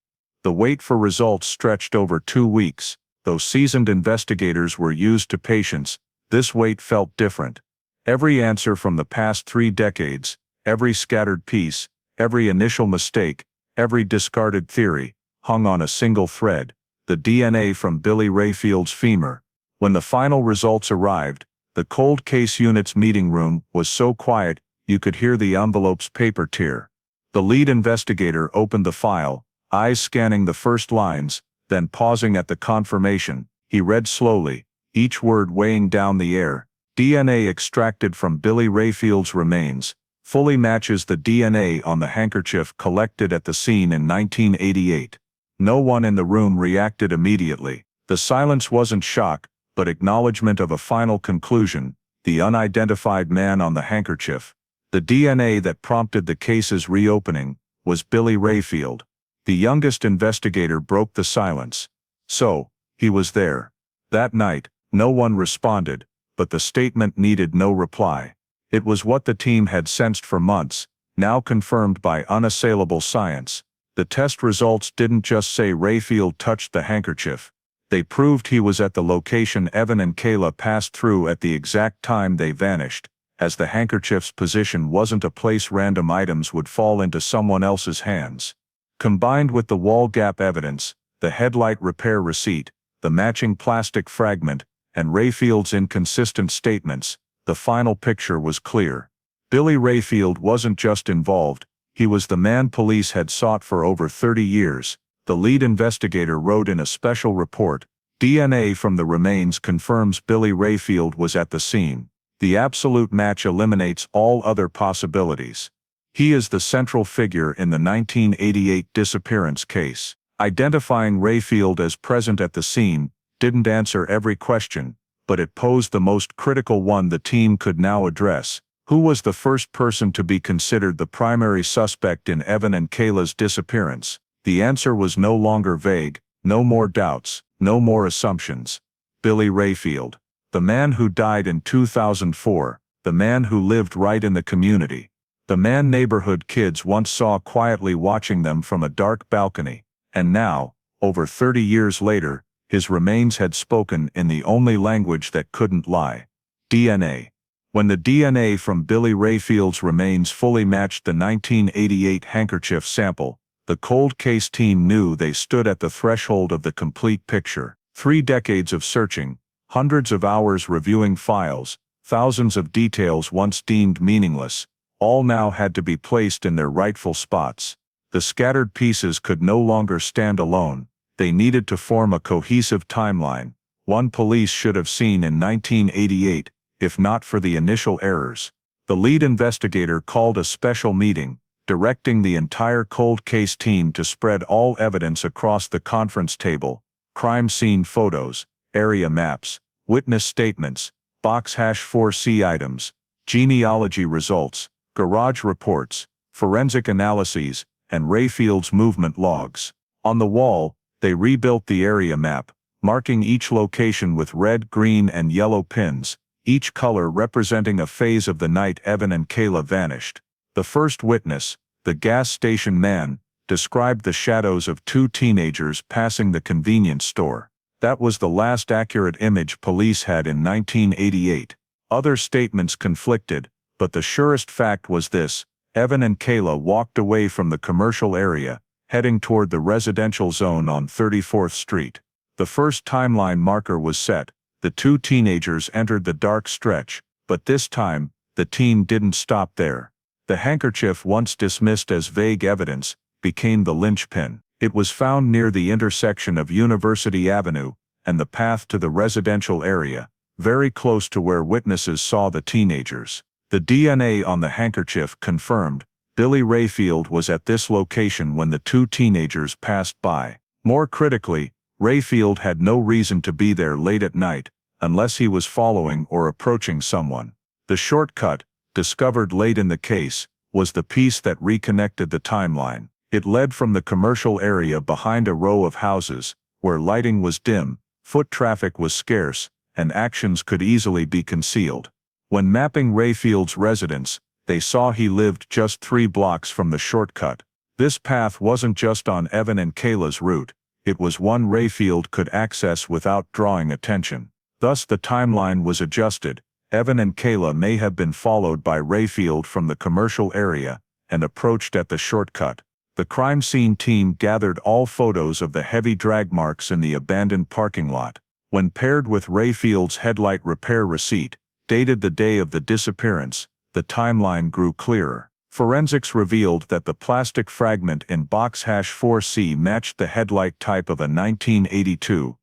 The wait for results stretched over 2 weeks. Though seasoned investigators were used to patience, this wait felt different. Every answer from the past 3 decades, every scattered piece, every initial mistake, every discarded theory, hung on a single thread: the DNA from Billy Rayfield's femur. When the final results arrived, the cold case unit's meeting room was so quiet you could hear the envelope's paper tear. The lead investigator opened the file, eyes scanning the first lines, then pausing at the confirmation. He read slowly, each word weighing down the air. DNA extracted from Billy Rayfield's remains fully matches the DNA on the handkerchief collected at the scene in 1988. No one in the room reacted immediately. The silence wasn't shock, but acknowledgement of a final conclusion: the unidentified man on the handkerchief. The DNA that prompted the case's reopening was Billy Rayfield. The youngest investigator broke the silence. So, he was there. That night, no one responded, but the statement needed no reply. It was what the team had sensed for months, now confirmed by unassailable science. The test results didn't just say Rayfield touched the handkerchief. They proved he was at the location Evan and Kayla passed through at the exact time they vanished, as the handkerchief's position wasn't a place random items would fall into someone else's hands. Combined with the wall gap evidence, the headlight repair receipt, the matching plastic fragment, and Rayfield's inconsistent statements, the final picture was clear. Billy Rayfield wasn't just involved, he was the man police had sought for over 30 years. The lead investigator wrote in a special report, "DNA from the remains confirms Billy Rayfield was at the scene. The absolute match eliminates all other possibilities. He is the central figure in the 1988 disappearance case." Identifying Rayfield as present at the scene didn't answer every question, but it posed the most critical one the team could now address. Who was the first person to be considered the primary suspect in Evan and Kayla's disappearance? The answer was no longer vague, no more doubts, no more assumptions. Billy Rayfield. The man who died in 2004, the man who lived right in the community. The man neighborhood kids once saw quietly watching them from a dark balcony, and now, over 30 years later, his remains had spoken in the only language that couldn't lie: DNA. When the DNA from Billy Rayfield's remains fully matched the 1988 handkerchief sample, the cold case team knew they stood at the threshold of the complete picture. 3 decades of searching, hundreds of hours reviewing files, thousands of details once deemed meaningless, all now had to be placed in their rightful spots. The scattered pieces could no longer stand alone. They needed to form a cohesive timeline, one police should have seen in 1988, if not for the initial errors. The lead investigator called a special meeting, directing the entire cold case team to spread all evidence across the conference table: crime scene photos, area maps, witness statements, box #4C items, genealogy results, garage reports, forensic analyses, and Rayfield's movement logs. On the wall, they rebuilt the area map, marking each location with red, green, and yellow pins, each color representing a phase of the night Evan and Kayla vanished. The first witness, the gas station man, described the shadows of 2 teenagers passing the convenience store. That was the last accurate image police had in 1988. Other statements conflicted, but the surest fact was this: Evan and Kayla walked away from the commercial area, heading toward the residential zone on 34th Street. The first timeline marker was set. The 2 teenagers entered the dark stretch, but this time, the team didn't stop there. The handkerchief, once dismissed as vague evidence, became the linchpin. It was found near the intersection of University Avenue and the path to the residential area, very close to where witnesses saw the teenagers. The DNA on the handkerchief confirmed Billy Rayfield was at this location when the 2 teenagers passed by. More critically, Rayfield had no reason to be there late at night, unless he was following or approaching someone. The shortcut, discovered late in the case, was the piece that reconnected the timeline. It led from the commercial area behind a row of houses, where lighting was dim, foot traffic was scarce, and actions could easily be concealed. When mapping Rayfield's residence, they saw he lived just 3 blocks from the shortcut. This path wasn't just on Evan and Kayla's route, it was one Rayfield could access without drawing attention. Thus the timeline was adjusted. Evan and Kayla may have been followed by Rayfield from the commercial area and approached at the shortcut. The crime scene team gathered all photos of the heavy drag marks in the abandoned parking lot. When paired with Rayfield's headlight repair receipt, dated the day of the disappearance, the timeline grew clearer. Forensics revealed that the plastic fragment in box #4C matched the headlight type of a 1982-1986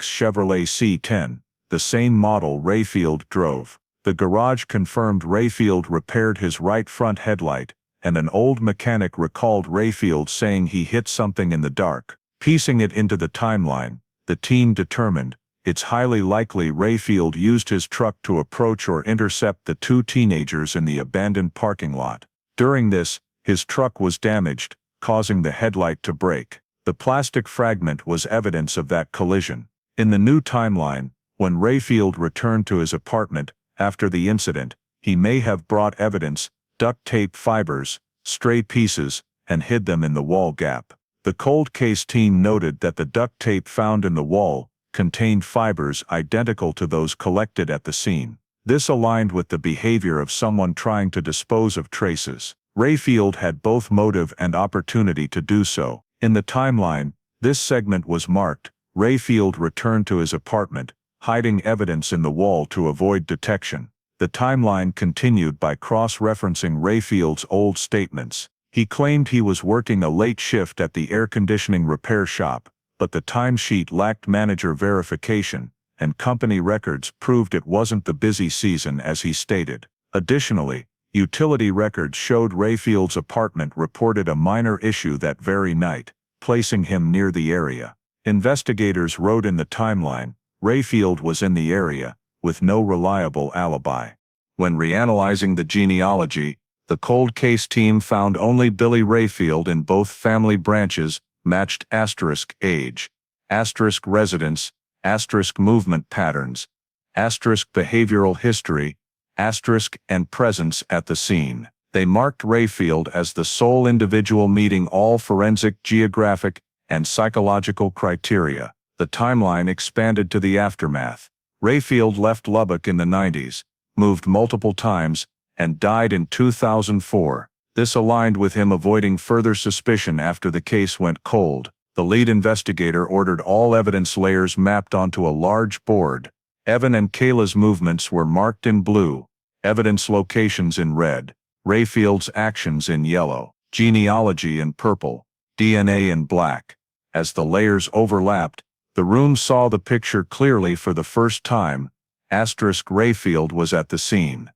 Chevrolet C10, the same model Rayfield drove. The garage confirmed Rayfield repaired his right front headlight, and an old mechanic recalled Rayfield saying he hit something in the dark. Piecing it into the timeline, the team determined it's highly likely Rayfield used his truck to approach or intercept the 2 teenagers in the abandoned parking lot. During this, his truck was damaged, causing the headlight to break. The plastic fragment was evidence of that collision. In the new timeline, when Rayfield returned to his apartment after the incident, he may have brought evidence, duct tape fibers, stray pieces, and hid them in the wall gap. The cold case team noted that the duct tape found in the wall contained fibers identical to those collected at the scene. This aligned with the behavior of someone trying to dispose of traces. Rayfield had both motive and opportunity to do so. In the timeline, this segment was marked: Rayfield returned to his apartment, hiding evidence in the wall to avoid detection. The timeline continued by cross-referencing Rayfield's old statements. He claimed he was working a late shift at the air conditioning repair shop, but the timesheet lacked manager verification, and company records proved it wasn't the busy season as he stated. Additionally, utility records showed Rayfield's apartment reported a minor issue that very night, placing him near the area. Investigators wrote in the timeline, Rayfield was in the area, with no reliable alibi. When reanalyzing the genealogy, the cold case team found only Billy Rayfield in both family branches matched *age, *residence, *movement patterns, *behavioral history, and presence at the scene. They marked Rayfield as the sole individual meeting all forensic, geographic, and psychological criteria. The timeline expanded to the aftermath. Rayfield left Lubbock in the 90s, moved multiple times, and died in 2004. This aligned with him avoiding further suspicion after the case went cold. The lead investigator ordered all evidence layers mapped onto a large board. Evan and Kayla's movements were marked in blue, evidence locations in red, Rayfield's actions in yellow, genealogy in purple, DNA in black. As the layers overlapped, the room saw the picture clearly for the first time. Rayfield was at the scene.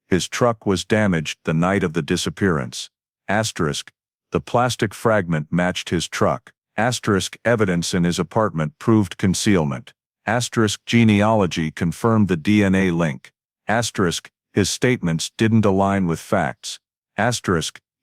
His truck was damaged the night of the disappearance. The plastic fragment matched his truck. Evidence in his apartment proved concealment. Genealogy confirmed the DNA link. His statements didn't align with facts.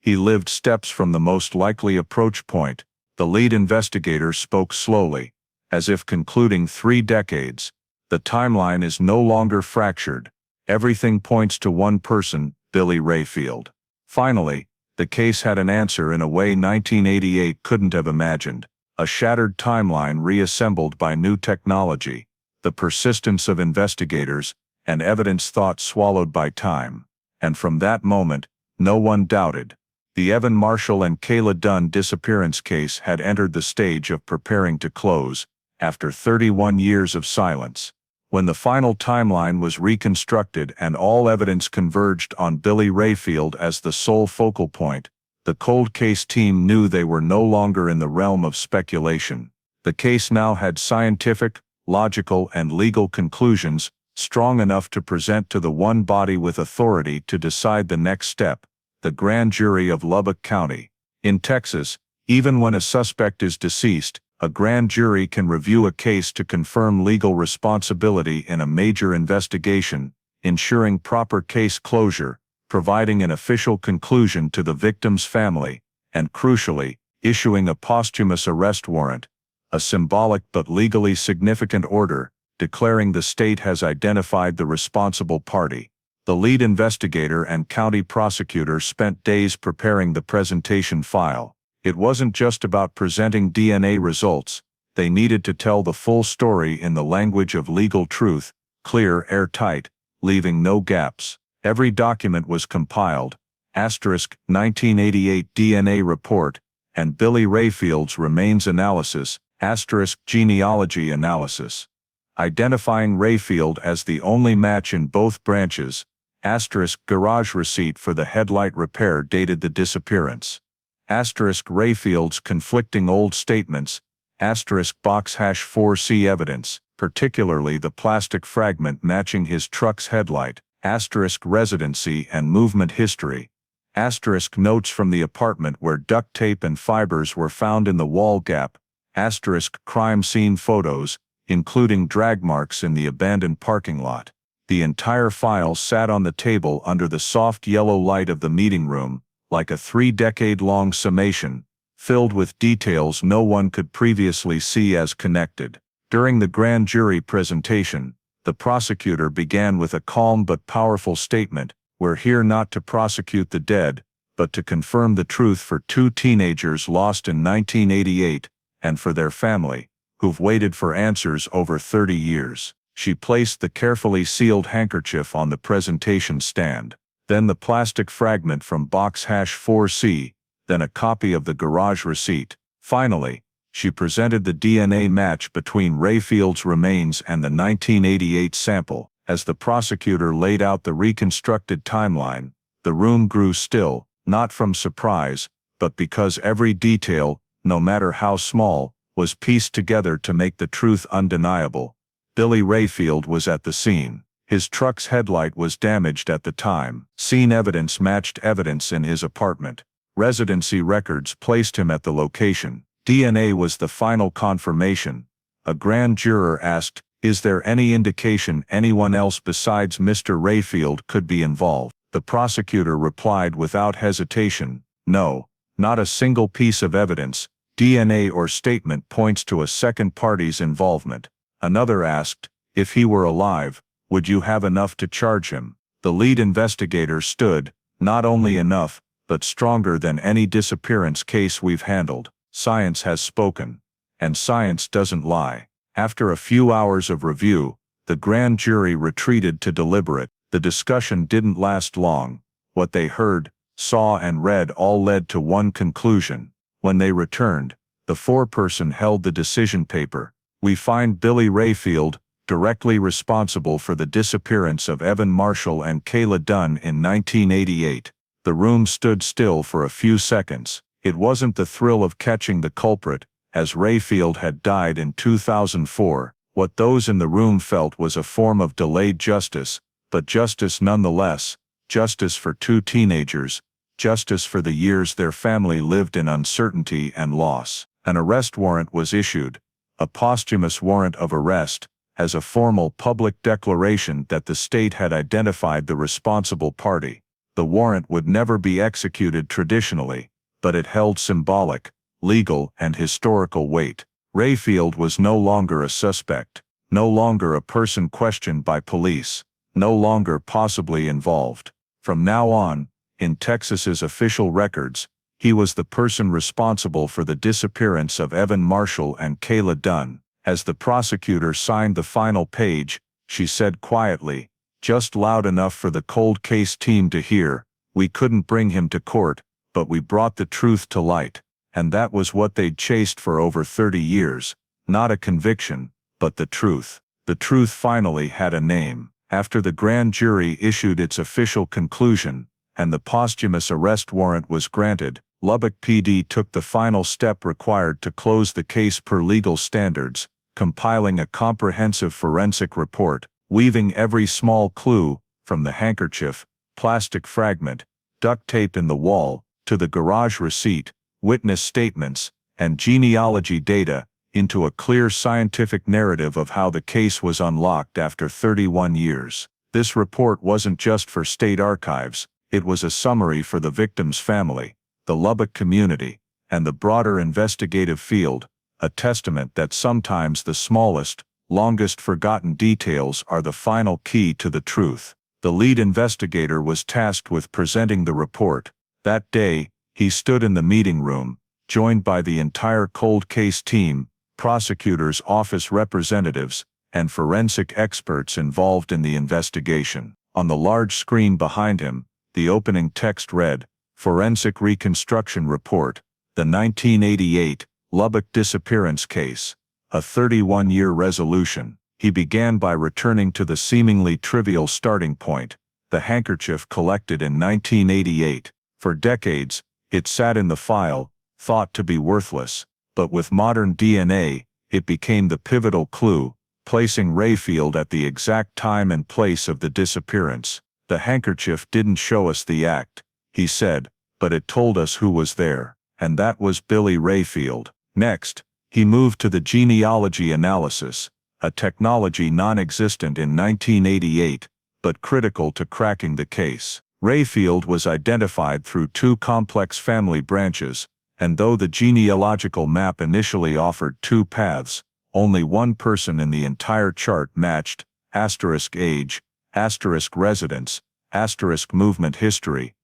He lived steps from the most likely approach point. The lead investigator spoke slowly, as if concluding 3 decades. The timeline is no longer fractured. Everything points to one person, Billy Rayfield. Finally, the case had an answer in a way 1988 couldn't have imagined. A shattered timeline reassembled by new technology, the persistence of investigators, and evidence thought swallowed by time. And from that moment, no one doubted. The Evan Marshall and Kayla Dunn disappearance case had entered the stage of preparing to close, after 31 years of silence. When the final timeline was reconstructed and all evidence converged on Billy Rayfield as the sole focal point, the cold case team knew they were no longer in the realm of speculation. The case now had scientific, logical, and legal conclusions, strong enough to present to the one body with authority to decide the next step, the grand jury of Lubbock County. In Texas, even when a suspect is deceased, a grand jury can review a case to confirm legal responsibility in a major investigation, ensuring proper case closure, providing an official conclusion to the victim's family, and crucially, issuing a posthumous arrest warrant, a symbolic but legally significant order, declaring the state has identified the responsible party. The lead investigator and county prosecutor spent days preparing the presentation file. It wasn't just about presenting DNA results, they needed to tell the full story in the language of legal truth, clear, airtight, leaving no gaps. Every document was compiled, 1988 DNA report, and Billy Rayfield's remains analysis, genealogy analysis. Identifying Rayfield as the only match in both branches, garage receipt for the headlight repair dated the disappearance. Rayfield's conflicting old statements, box #4C evidence, particularly the plastic fragment matching his truck's headlight, residency and movement history, notes from the apartment where duct tape and fibers were found in the wall gap, crime scene photos, including drag marks in the abandoned parking lot. The entire file sat on the table under the soft yellow light of the meeting room, like a 3-decade-long summation, filled with details no one could previously see as connected. During the grand jury presentation, the prosecutor began with a calm but powerful statement: "We're here not to prosecute the dead, but to confirm the truth for 2 teenagers lost in 1988, and for their family, who've waited for answers over 30 years. She placed the carefully sealed handkerchief on the presentation stand, then the plastic fragment from box #4C, then a copy of the garage receipt. Finally, she presented the DNA match between Rayfield's remains and the 1988 sample. As the prosecutor laid out the reconstructed timeline, the room grew still, not from surprise, but because every detail, no matter how small, was pieced together to make the truth undeniable. Billy Rayfield was at the scene. His truck's headlight was damaged at the time. Scene evidence matched evidence in his apartment. Residency records placed him at the location. DNA was the final confirmation. A grand juror asked, "Is there any indication anyone else besides Mr. Rayfield could be involved?" The prosecutor replied without hesitation, "No, not a single piece of evidence, DNA or statement points to a second party's involvement." Another asked, "If he were alive, would you have enough to charge him?" The lead investigator stood, "Not only enough, but stronger than any disappearance case we've handled. Science has spoken. And science doesn't lie." After a few hours of review, the grand jury retreated to deliberate. The discussion didn't last long. What they heard, saw and read all led to one conclusion. When they returned, the foreperson held the decision paper. We find Billy Rayfield directly responsible for the disappearance of Evan Marshall and Kayla Dunn in 1988. The room stood still for a few seconds. It wasn't the thrill of catching the culprit, as Rayfield had died in 2004. What those in the room felt was a form of delayed justice, but justice nonetheless. Justice for two teenagers, justice for the years their family lived in uncertainty and loss. An arrest warrant was issued, a posthumous warrant of arrest, as a formal public declaration that the state had identified the responsible party. The warrant would never be executed traditionally, but it held symbolic, legal, and historical weight. Rayfield was no longer a suspect, no longer a person questioned by police, no longer possibly involved. From now on, in Texas's official records, he was the person responsible for the disappearance of Evan Marshall and Kayla Dunn. As the prosecutor signed the final page, she said quietly, just loud enough for the cold case team to hear, "We couldn't bring him to court, but we brought the truth to light." And that was what they'd chased for over 30 years. Not a conviction, but the truth. The truth finally had a name. After the grand jury issued its official conclusion, and the posthumous arrest warrant was granted, Lubbock PD took the final step required to close the case per legal standards, compiling a comprehensive forensic report, weaving every small clue, from the handkerchief, plastic fragment, duct tape in the wall, to the garage receipt, witness statements, and genealogy data, into a clear scientific narrative of how the case was unlocked after 31 years. This report wasn't just for state archives, it was a summary for the victim's family, the Lubbock community, and the broader investigative field, a testament that sometimes the smallest, longest forgotten details are the final key to the truth. The lead investigator was tasked with presenting the report. That day, he stood in the meeting room, joined by the entire cold case team, prosecutors' office representatives, and forensic experts involved in the investigation. On the large screen behind him, the opening text read, "Forensic Reconstruction Report, the 1988 Lubbock Disappearance Case, a 31-year resolution." He began by returning to the seemingly trivial starting point, the handkerchief collected in 1988. For decades, it sat in the file, thought to be worthless, but with modern DNA, it became the pivotal clue, placing Rayfield at the exact time and place of the disappearance. "The handkerchief didn't show us the act," he said, "but it told us who was there, and that was Billy Rayfield." Next, he moved to the genealogy analysis, a technology non-existent in 1988, but critical to cracking the case. Rayfield was identified through two complex family branches, and though the genealogical map initially offered two paths, only one person in the entire chart matched, *age, *residence, *movement history,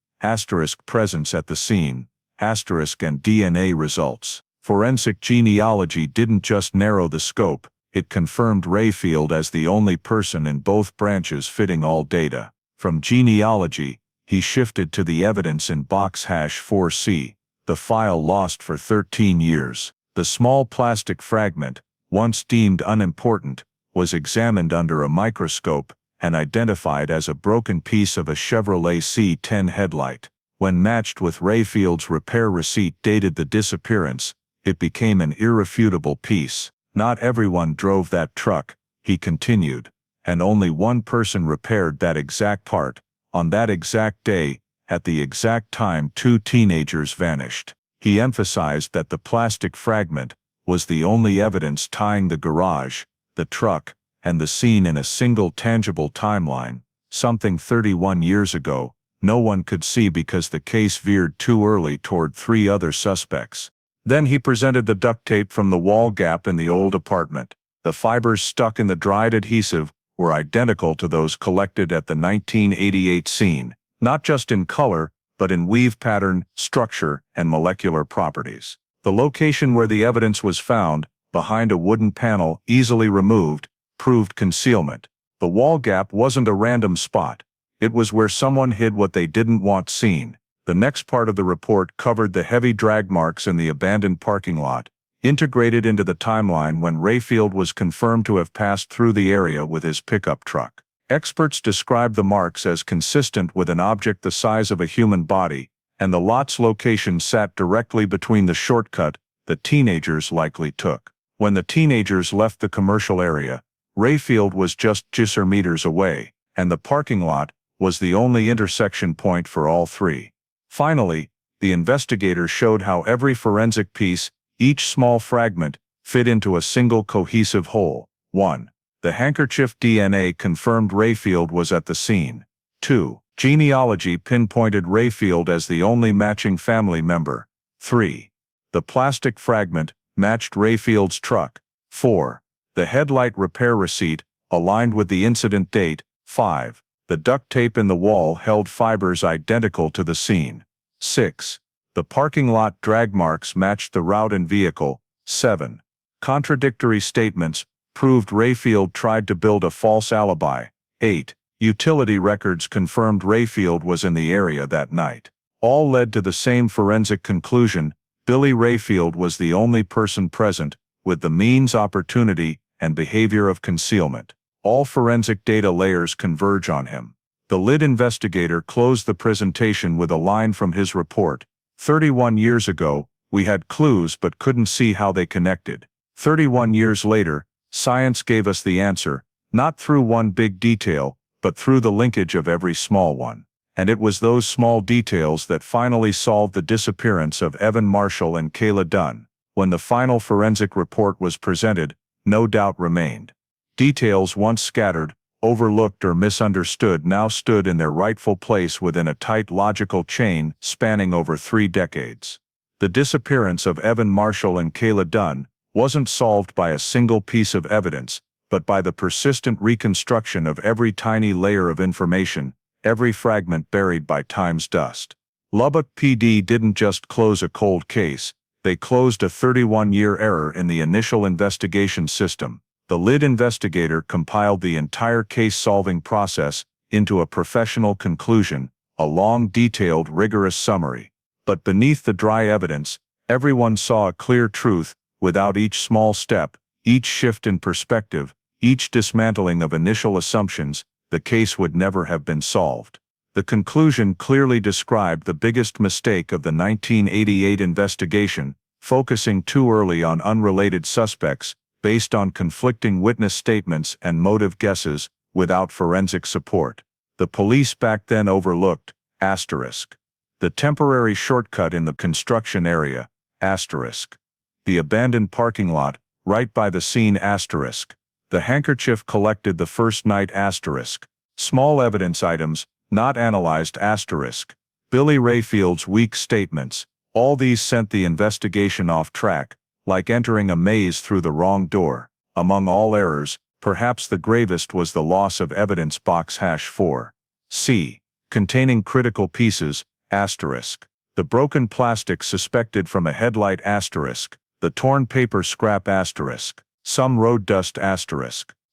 *presence at the scene, *and DNA results. Forensic genealogy didn't just narrow the scope, it confirmed Rayfield as the only person in both branches fitting all data. From genealogy, he shifted to the evidence in box #4C, the file lost for 13 years. The small plastic fragment, once deemed unimportant, was examined under a microscope and identified as a broken piece of a Chevrolet C10 headlight. When matched with Rayfield's repair receipt dated the disappearance, it became an irrefutable piece. "Not everyone drove that truck," he continued, "and only one person repaired that exact part. On that exact day, at the exact time two teenagers vanished." He emphasized that the plastic fragment was the only evidence tying the garage, the truck, and the scene in a single tangible timeline, something 31 years ago no one could see because the case veered too early toward three other suspects. Then he presented the duct tape from the wall gap in the old apartment. The fibers stuck in the dried adhesive were identical to those collected at the 1988 scene, not just in color, but in weave pattern, structure, and molecular properties. The location where the evidence was found, behind a wooden panel easily removed, proved concealment. The wall gap wasn't a random spot. It was where someone hid what they didn't want seen. The next part of the report covered the heavy drag marks in the abandoned parking lot, integrated into the timeline when Rayfield was confirmed to have passed through the area with his pickup truck. Experts described the marks as consistent with an object the size of a human body, and the lot's location sat directly between the shortcut the teenagers likely took. When the teenagers left the commercial area, Rayfield was just 200 meters away, and the parking lot was the only intersection point for all three. Finally, the investigator showed how every forensic piece, each small fragment, fit into a single cohesive whole. 1. The handkerchief DNA confirmed Rayfield was at the scene. 2. Genealogy pinpointed Rayfield as the only matching family member. 3. The plastic fragment matched Rayfield's truck. 4. The headlight repair receipt aligned with the incident date. 5. The duct tape in the wall held fibers identical to the scene. 6. The parking lot drag marks matched the route and vehicle. 7. Contradictory statements proved Rayfield tried to build a false alibi. 8. Utility records confirmed Rayfield was in the area that night. All led to the same forensic conclusion: Billy Rayfield was the only person present with the means, opportunity, and behavior of concealment. All forensic data layers converge on him. The lead investigator closed the presentation with a line from his report. 31 years ago, we had clues but couldn't see how they connected. 31 years later, science gave us the answer, not through one big detail, but through the linkage of every small one. And it was those small details that finally solved the disappearance of Evan Marshall and Kayla Dunn. When the final forensic report was presented, no doubt remained. Details once scattered, overlooked, or misunderstood now stood in their rightful place within a tight logical chain spanning over 3 decades. The disappearance of Evan Marshall and Kayla Dunn wasn't solved by a single piece of evidence, but by the persistent reconstruction of every tiny layer of information, every fragment buried by time's dust. Lubbock PD didn't just close a cold case, they closed a 31-year error in the initial investigation system. The lead investigator compiled the entire case-solving process into a professional conclusion, a long, detailed, rigorous summary. But beneath the dry evidence, everyone saw a clear truth: without each small step, each shift in perspective, each dismantling of initial assumptions, the case would never have been solved. The conclusion clearly described the biggest mistake of the 1988 investigation: focusing too early on unrelated suspects, based on conflicting witness statements and motive guesses, without forensic support. The police back then overlooked, the temporary shortcut in the construction area, the abandoned parking lot, right by the scene, the handkerchief collected the first night, small evidence items, not analyzed, Billy Rayfield's weak statements. All these sent the investigation off track, like entering a maze through the wrong door. Among all errors, perhaps the gravest was the loss of evidence box #4C, containing critical pieces, the broken plastic suspected from a headlight, the torn paper scrap, some road dust,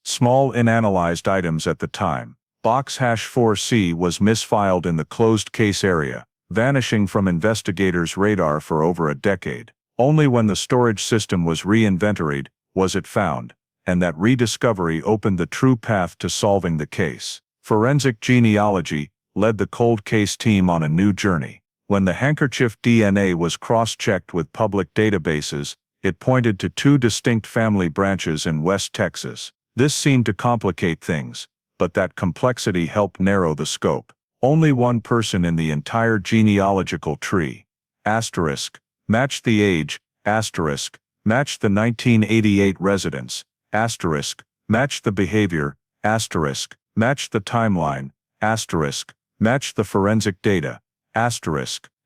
small inanalyzed items at the time. Box #4C was misfiled in the closed case area, vanishing from investigators' radar for over a decade. Only when the storage system was re-inventoried was it found, and that rediscovery opened the true path to solving the case. Forensic genealogy led the cold case team on a new journey. When the handkerchief DNA was cross-checked with public databases, it pointed to 2 distinct family branches in West Texas. This seemed to complicate things, but that complexity helped narrow the scope. Only one person in the entire genealogical tree, matched the age, matched the 1988 residence, matched the behavior, matched the timeline, matched the forensic data,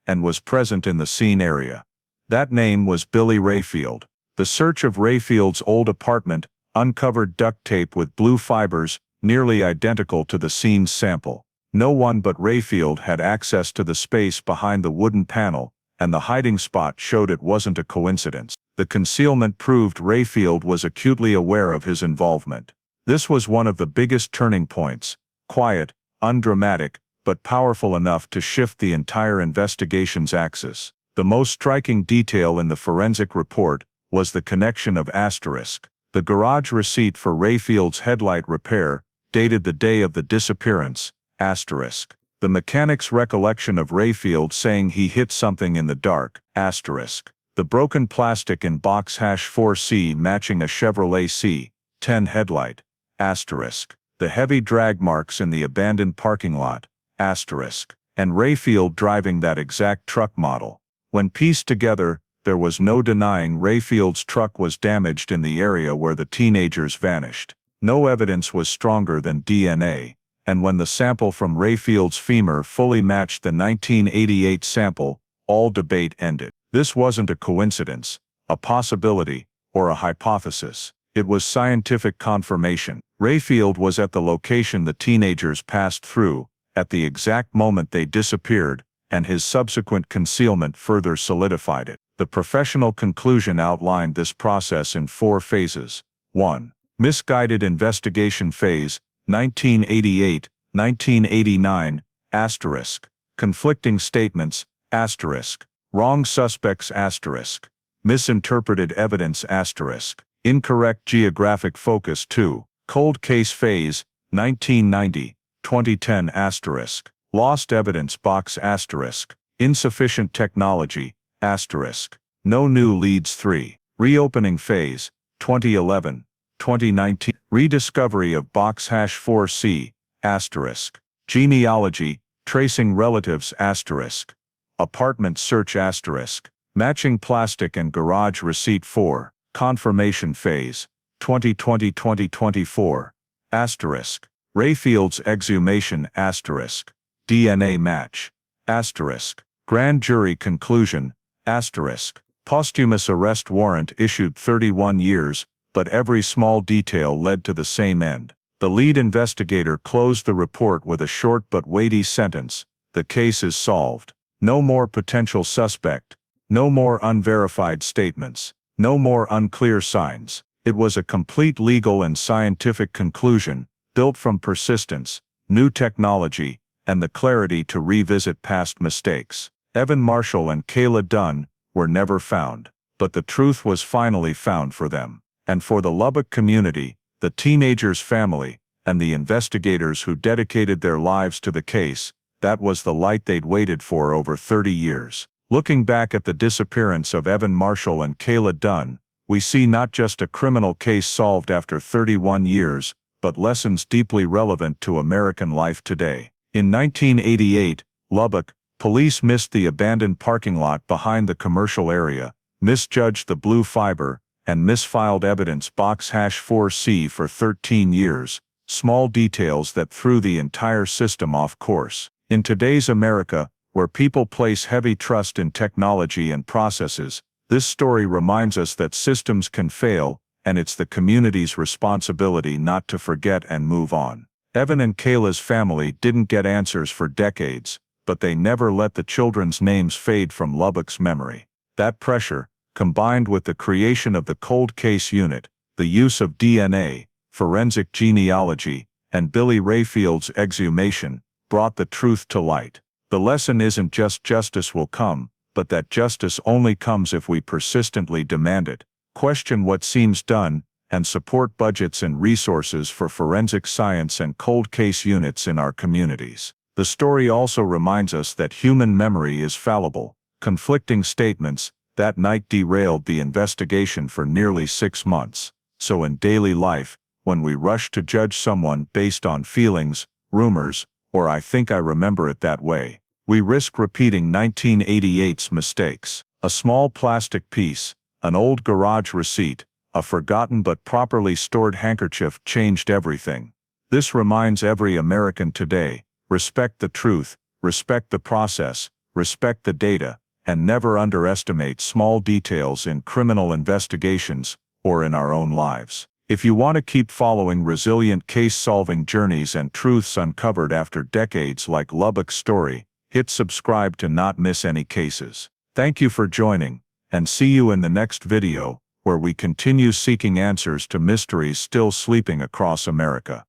and was present in the scene area. That name was Billy Rayfield. The search of Rayfield's old apartment uncovered duct tape with blue fibers, nearly identical to the scene's sample. No one but Rayfield had access to the space behind the wooden panel, and the hiding spot showed it wasn't a coincidence. The concealment proved Rayfield was acutely aware of his involvement. This was one of the biggest turning points: quiet, undramatic, but powerful enough to shift the entire investigation's axis. The most striking detail in the forensic report was the connection of asterisk. The garage receipt for Rayfield's headlight repair, dated the day of the disappearance, asterisk. The mechanic's recollection of Rayfield saying he hit something in the dark, asterisk. The broken plastic in box #4C matching a Chevrolet C10 headlight, asterisk. The heavy drag marks in the abandoned parking lot, asterisk. And Rayfield driving that exact truck model. When pieced together, there was no denying Rayfield's truck was damaged in the area where the teenagers vanished. No evidence was stronger than DNA, and when the sample from Rayfield's femur fully matched the 1988 sample, all debate ended. This wasn't a coincidence, a possibility, or a hypothesis. It was scientific confirmation. Rayfield was at the location the teenagers passed through, at the exact moment they disappeared, and his subsequent concealment further solidified it. The professional conclusion outlined this process in 4 phases. 1. Misguided investigation phase, 1988, 1989, asterisk. Conflicting statements, asterisk. Wrong suspects, asterisk. Misinterpreted evidence, asterisk. Incorrect geographic focus. 2. Cold case phase, 1990, 2010, asterisk. Lost evidence box, asterisk. Insufficient technology, asterisk. No new leads. 3. Reopening phase, 2011, 2019. Rediscovery of box #4C, asterisk. Genealogy, tracing relatives, asterisk. Apartment search, asterisk. Matching plastic and garage receipt. 4. Confirmation phase, 2020-2024, asterisk. Rayfield's exhumation, asterisk. DNA match, asterisk. Grand jury conclusion, asterisk. Posthumous arrest warrant issued 31 years, but every small detail led to the same end. The lead investigator closed the report with a short but weighty sentence: "The case is solved. No more potential suspect. No more unverified statements. No more unclear signs." It was a complete legal and scientific conclusion, built from persistence, new technology, and the clarity to revisit past mistakes. Evan Marshall and Kayla Dunn were never found, but the truth was finally found for them. And for the Lubbock community, the teenagers' family, and the investigators who dedicated their lives to the case, that was the light they'd waited for over 30 years. Looking back at the disappearance of Evan Marshall and Kayla Dunn, we see not just a criminal case solved after 31 years, but lessons deeply relevant to American life today. In 1988, Lubbock, police missed the abandoned parking lot behind the commercial area, misjudged the blue fiber, and misfiled evidence box #4C for 13 years, small details that threw the entire system off course. In today's America, where people place heavy trust in technology and processes, this story reminds us that systems can fail, and it's the community's responsibility not to forget and move on. Evan and Kayla's family didn't get answers for decades, but they never let the children's names fade from Lubbock's memory. That pressure, combined with the creation of the cold case unit, the use of DNA, forensic genealogy, and Billy Rayfield's exhumation, brought the truth to light. The lesson isn't just justice will come, but that justice only comes if we persistently demand it, question what seems done, and support budgets and resources for forensic science and cold case units in our communities. The story also reminds us that human memory is fallible. Conflicting statements that night derailed the investigation for nearly 6 months. So in daily life, when we rush to judge someone based on feelings, rumors, or "I think I remember it that way," we risk repeating 1988's mistakes. A small plastic piece, an old garage receipt, a forgotten but properly stored handkerchief changed everything. This reminds every American today: respect the truth, respect the process, respect the data, and never underestimate small details in criminal investigations or in our own lives. If you want to keep following resilient case-solving journeys and truths uncovered after decades like Lubbock's story, hit subscribe to not miss any cases. Thank you for joining, and see you in the next video, where we continue seeking answers to mysteries still sleeping across America.